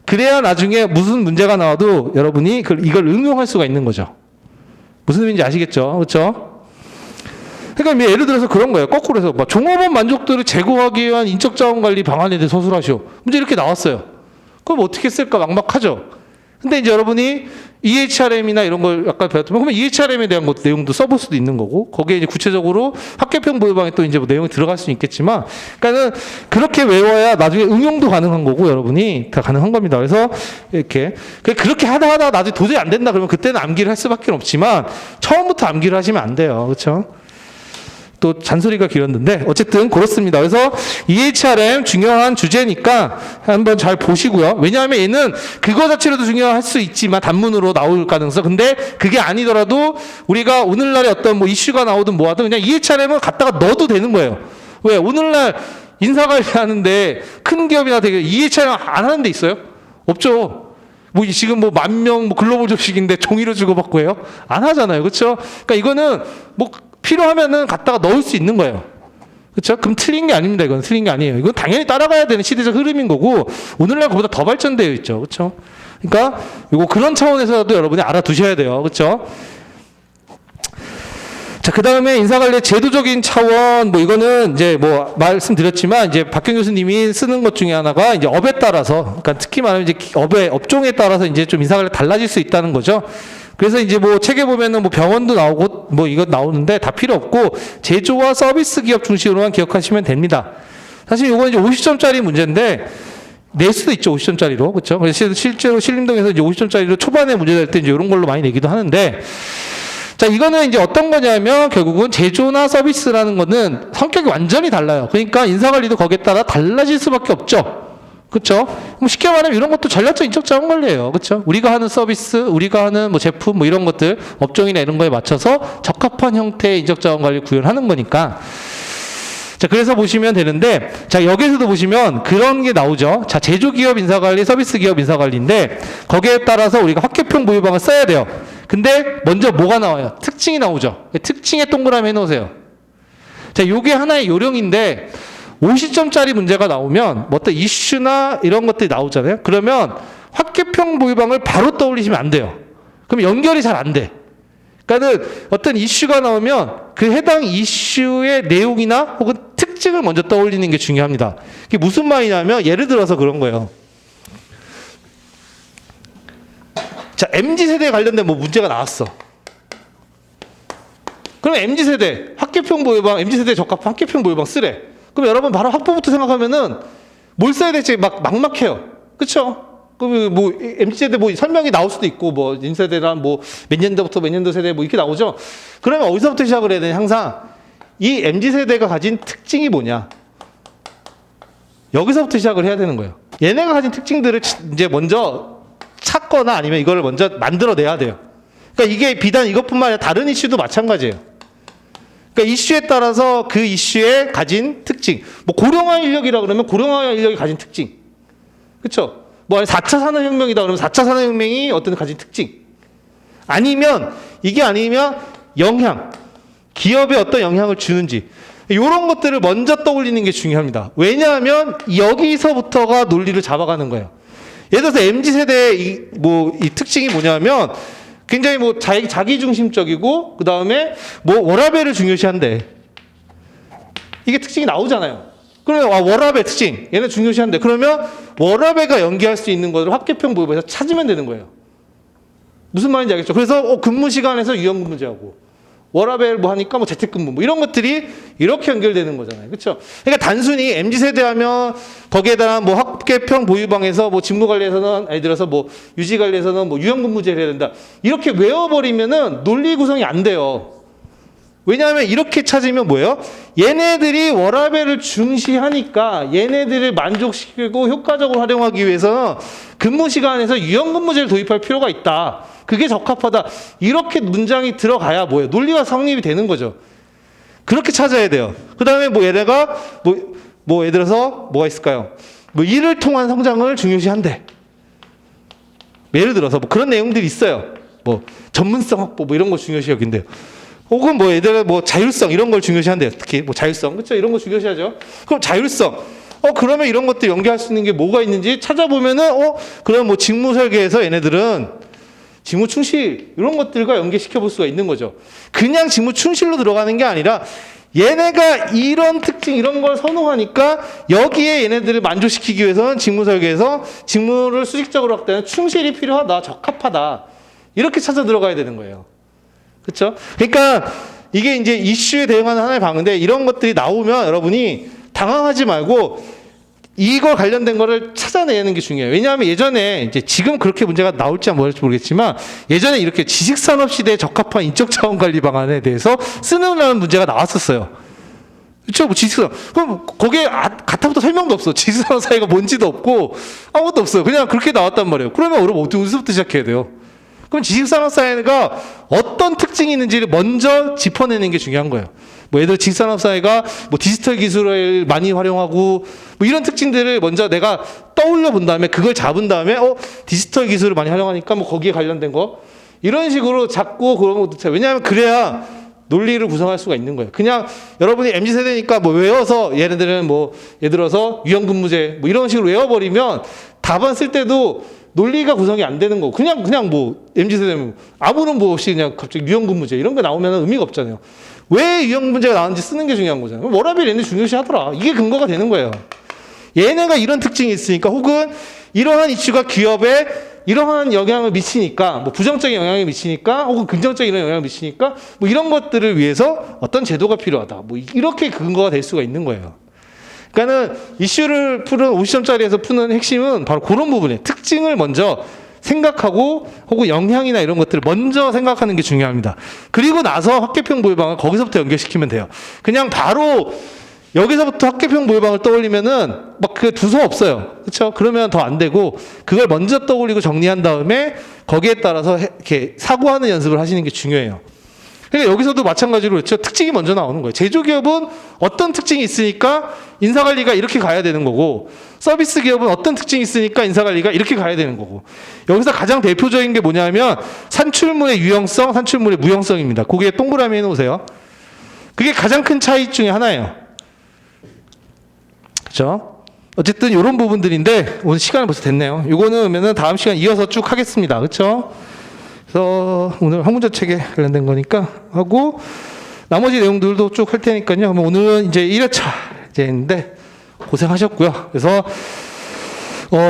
그래야 나중에 무슨 문제가 나와도 여러분이 이걸 응용할 수가 있는 거죠. 무슨 의미인지 아시겠죠? 그렇죠? 그러니까 예를 들어서 그런 거예요. 거꾸로 해서 종업원 만족도를 제고하기 위한 인적 자원 관리 방안에 대해 서술하시오. 문제 이렇게 나왔어요. 그럼 어떻게 쓸까 막막하죠. 근데 이제 여러분이 EHRM이나 이런 걸 약간 배웠으면 그러면 EHRM에 대한 것 내용도 써볼 수도 있는 거고 거기에 이제 구체적으로 학계평 보유방에 또 이제 뭐 내용이 들어갈 수는 있겠지만 그러니까는 그렇게 외워야 나중에 응용도 가능한 거고 여러분이 다 가능한 겁니다. 그래서 이렇게 그렇게 하다 나중에 도저히 안 된다 그러면 그때는 암기를 할 수밖에 없지만 처음부터 암기를 하시면 안 돼요. 그렇죠? 또 잔소리가 길었는데 어쨌든 그렇습니다. 그래서 EHRM 중요한 주제니까 한번 잘 보시고요. 왜냐하면 얘는 그거 자체로도 중요할 수 있지만 단문으로 나올 가능성. 근데 그게 아니더라도 우리가 오늘날에 어떤 뭐 이슈가 나오든 뭐하든 그냥 EHRM을 갖다가 넣어도 되는 거예요. 왜? 오늘날 인사관리 하는데 큰 기업이나 되게 EHRM 안 하는 데 있어요? 없죠. 뭐 지금 뭐 10,000명 뭐 글로벌 조직인데 종이로 주고받고 해요? 안 하잖아요. 그렇죠? 그러니까 이거는 뭐 필요하면은 갖다가 넣을 수 있는 거예요. 그렇죠? 그럼 틀린 게 아닙니다. 이건 틀린 게 아니에요. 이건 당연히 따라가야 되는 시대적 흐름인 거고 오늘날 그보다 더 발전되어 있죠. 그렇죠? 그러니까 이거 그런 차원에서도 여러분이 알아두셔야 돼요. 그렇죠? 자, 그다음에 인사관리의 제도적인 차원 뭐 이거는 이제 뭐 말씀드렸지만 이제 박경 교수님이 쓰는 것 중에 하나가 이제 업에 따라서 그러니까 특히 말하면 이제 업의 업종에 따라서 이제 좀 인사관리 달라질 수 있다는 거죠. 그래서 이제 뭐 책에 보면은 뭐 병원도 나오고 뭐 이거 나오는데 다 필요 없고 제조와 서비스 기업 중심으로만 기억하시면 됩니다. 사실 이건 이제 50점짜리 문제인데 낼 수도 있죠. 50점짜리로. 그렇죠? 그래서 실제로 신림동에서 이제 50점짜리로 초반에 문제 될 때 이제 이런 걸로 많이 내기도 하는데 자, 이거는 이제 어떤 거냐면 결국은 제조나 서비스라는 거는 성격이 완전히 달라요. 그러니까 인사관리도 거기에 따라 달라질 수밖에 없죠. 그렇죠? 쉽게 말하면 이런 것도 전략적 인적 자원 관리예요. 그렇죠? 우리가 하는 서비스, 우리가 하는 뭐 제품 뭐 이런 것들 업종이나 이런 거에 맞춰서 적합한 형태의 인적 자원 관리 구현하는 거니까. 자, 그래서 보시면 되는데 자, 여기서도 보시면 그런 게 나오죠. 자, 제조 기업 인사 관리, 서비스 기업 인사 관리인데 거기에 따라서 우리가 학계평 보유방을 써야 돼요. 근데 먼저 뭐가 나와요? 특징이 나오죠. 특징에 동그라미 해 놓으세요. 자, 요게 하나의 요령인데 50점짜리 문제가 나오면 뭐 어떤 이슈나 이런 것들이 나오잖아요. 그러면 학계평 보유방을 바로 떠올리시면 안 돼요. 그럼 연결이 잘 안 돼. 그러니까는 어떤 이슈가 나오면 그 해당 이슈의 내용이나 혹은 특징을 먼저 떠올리는 게 중요합니다. 그게 무슨 말이냐면 예를 들어서 그런 거예요. 자, MZ세대에 관련된 뭐 문제가 나왔어. 그럼 MZ세대 학계평 보유방, MZ세대에 적합한 학계평 보유방 쓰래. 그럼 여러분 바로 학부부터 생각하면은 뭘 써야 될지 막막해요. 그쵸? 그럼 뭐 MZ세대 뭐 설명이 나올 수도 있고 뭐 인세대란 뭐 몇 년도부터 몇 년도 세대 뭐 이렇게 나오죠. 그러면 어디서부터 시작을 해야 되냐? 항상 이 MZ세대가 가진 특징이 뭐냐? 여기서부터 시작을 해야 되는 거예요. 얘네가 가진 특징들을 이제 먼저 찾거나 아니면 이걸 먼저 만들어내야 돼요. 그러니까 이게 비단 이것뿐만 아니라 다른 이슈도 마찬가지예요. 그러니까 이슈에 따라서 그 이슈에 가진 특징. 뭐 고령화 인력이라 그러면 고령화 인력이 가진 특징. 그렇죠? 뭐 4차 산업혁명이다 그러면 4차 산업혁명이 어떤 가진 특징. 아니면 이게 아니면 영향. 기업에 어떤 영향을 주는지. 이런 것들을 먼저 떠올리는 게 중요합니다. 왜냐하면 여기서부터가 논리를 잡아가는 거예요. 예를 들어서 MZ세대의 이 특징이 뭐냐면 굉장히 뭐 자기 중심적이고 그 다음에 뭐 워라밸을 중요시한대. 이게 특징이 나오잖아요. 그러면 워라밸 특징 얘는 중요시한대. 그러면 워라밸과 연계할 수 있는 것을 학계평 보유방에서 찾으면 되는 거예요. 무슨 말인지 알겠죠? 그래서 근무 시간에서 유연근무제하고 워라밸 뭐 하니까 뭐 재택근무 뭐 이런 것들이 이렇게 연결되는 거잖아요. 그렇죠? 그러니까 단순히 MZ세대 하면 거기에다가 뭐 학계평 보유방에서 뭐 직무관리에서는 예를 들어서 뭐 유지관리에서는 뭐 유연근무제를 해야 된다. 이렇게 외워버리면은 논리 구성이 안 돼요. 왜냐하면 이렇게 찾으면 뭐예요? 얘네들이 워라밸을 중시하니까 얘네들을 만족시키고 효과적으로 활용하기 위해서 근무 시간에서 유연 근무제를 도입할 필요가 있다. 그게 적합하다. 이렇게 문장이 들어가야 뭐예요? 논리가 성립이 되는 거죠. 그렇게 찾아야 돼요. 그 다음에 뭐 얘네가 예를 들어서 뭐가 있을까요? 뭐 일을 통한 성장을 중요시한대. 예를 들어서 뭐 그런 내용들이 있어요. 뭐 전문성 확보 뭐 이런 거 중요시 여긴대요. 혹은 뭐 얘들은 뭐 자율성 이런 걸 중요시한대요. 특히 뭐 자율성 그렇죠? 이런 거 중요시하죠. 그럼 자율성 그러면 이런 것들 연계할 수 있는 게 뭐가 있는지 찾아보면은 그럼 뭐 직무 설계에서 얘네들은 직무 충실 이런 것들과 연계시켜 볼 수가 있는 거죠. 그냥 직무 충실로 들어가는 게 아니라 얘네가 이런 특징 이런 걸 선호하니까 여기에 얘네들을 만족시키기 위해서는 직무 설계에서 직무를 수직적으로 확대하는 충실이 필요하다, 적합하다 이렇게 찾아 들어가야 되는 거예요. 그렇죠? 그러니까 이게 이제 이슈에 대응하는 하나의 방법인데 이런 것들이 나오면 여러분이 당황하지 말고 이걸 관련된 거를 찾아내는 게 중요해요. 왜냐하면 예전에 이제 지금 그렇게 문제가 나올지 모르겠지만 예전에 이렇게 지식산업 시대에 적합한 인적 자원 관리 방안에 대해서 쓰는 문제가 나왔었어요. 그렇죠? 뭐 지식산업. 그럼 거기에 가타부터 설명도 없어. 지식산업 사회가 뭔지도 없고 아무것도 없어요. 그냥 그렇게 나왔단 말이에요. 그러면 여러분 어디서부터 시작해야 돼요? 그럼 지식산업 사회가 어떤 특징이 있는지를 먼저 짚어내는 게 중요한 거예요. 뭐 예를 들어 지식산업 사회가 뭐 디지털 기술을 많이 활용하고 뭐 이런 특징들을 먼저 내가 떠올려 본 다음에 그걸 잡은 다음에 디지털 기술을 많이 활용하니까 뭐 거기에 관련된 거 이런 식으로 잡고 그런 것도 왜냐하면 그래야 논리를 구성할 수가 있는 거예요. 그냥 여러분이 MZ 세대니까 뭐 외워서 얘네들은 뭐 예를 들어서 유연근무제 뭐 이런 식으로 외워버리면 답안 쓸 때도 논리가 구성이 안 되는 거고 그냥 뭐 MZ 세대면 아무런 뭐 없이 그냥 갑자기 유연근무제 이런 게 나오면 의미가 없잖아요. 왜 유연근무제가 나왔는지 쓰는 게 중요한 거잖아요. 워라밸 얘네 중요시 하더라. 이게 근거가 되는 거예요. 얘네가 이런 특징이 있으니까 혹은 이러한 이슈가 기업에 이러한 영향을 미치니까 뭐 부정적인 영향을 미치니까 혹은 긍정적인 이런 영향을 미치니까 뭐 이런 것들을 위해서 어떤 제도가 필요하다. 뭐 이렇게 근거가 될 수가 있는 거예요. 그러니까는 이슈를 푸는 50점짜리에서 푸는 핵심은 바로 그런 부분이에요. 특징을 먼저 생각하고 혹은 영향이나 이런 것들을 먼저 생각하는 게 중요합니다. 그리고 나서 학계평 모의방을 거기서부터 연결시키면 돼요. 그냥 바로 여기서부터 학계평 모의방을 떠올리면은 막 그 두서 없어요. 그렇죠? 그러면 더 안 되고 그걸 먼저 떠올리고 정리한 다음에 거기에 따라서 이렇게 사고하는 연습을 하시는 게 중요해요. 그러니까 여기서도 마찬가지로 그렇죠. 특징이 먼저 나오는 거예요. 제조기업은 어떤 특징이 있으니까 인사관리가 이렇게 가야 되는 거고 서비스 기업은 어떤 특징이 있으니까 인사관리가 이렇게 가야 되는 거고 여기서 가장 대표적인 게 뭐냐면 산출물의 유형성, 산출물의 무형성입니다. 거기에 동그라미 해놓으세요. 그게 가장 큰 차이 중에 하나예요. 그렇죠? 어쨌든 이런 부분들인데 오늘 시간이 벌써 됐네요. 이거는 그러면은 다음 시간 이어서 쭉 하겠습니다. 그렇죠? 그래서 오늘 학문자 책에 관련된 거니까 하고 나머지 내용들도 쭉 할 테니까요. 오늘은 이제 1회차 이제인데 고생하셨고요. 그래서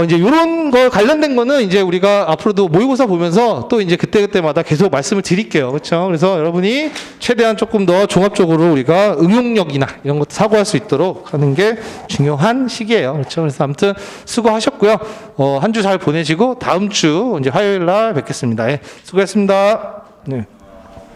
이제 이런 거 관련된 거는 이제 우리가 앞으로도 모의고사 보면서 또 이제 그때그때마다 계속 말씀을 드릴게요. 그렇죠? 그래서 여러분이 최대한 조금 더 종합적으로 우리가 응용력이나 이런 것도 사고할 수 있도록 하는 게 중요한 시기예요. 그렇죠? 그래서 아무튼 수고하셨고요. 한 주 잘 보내시고 다음 주 이제 화요일 날 뵙겠습니다. 예, 수고했습니다. 네.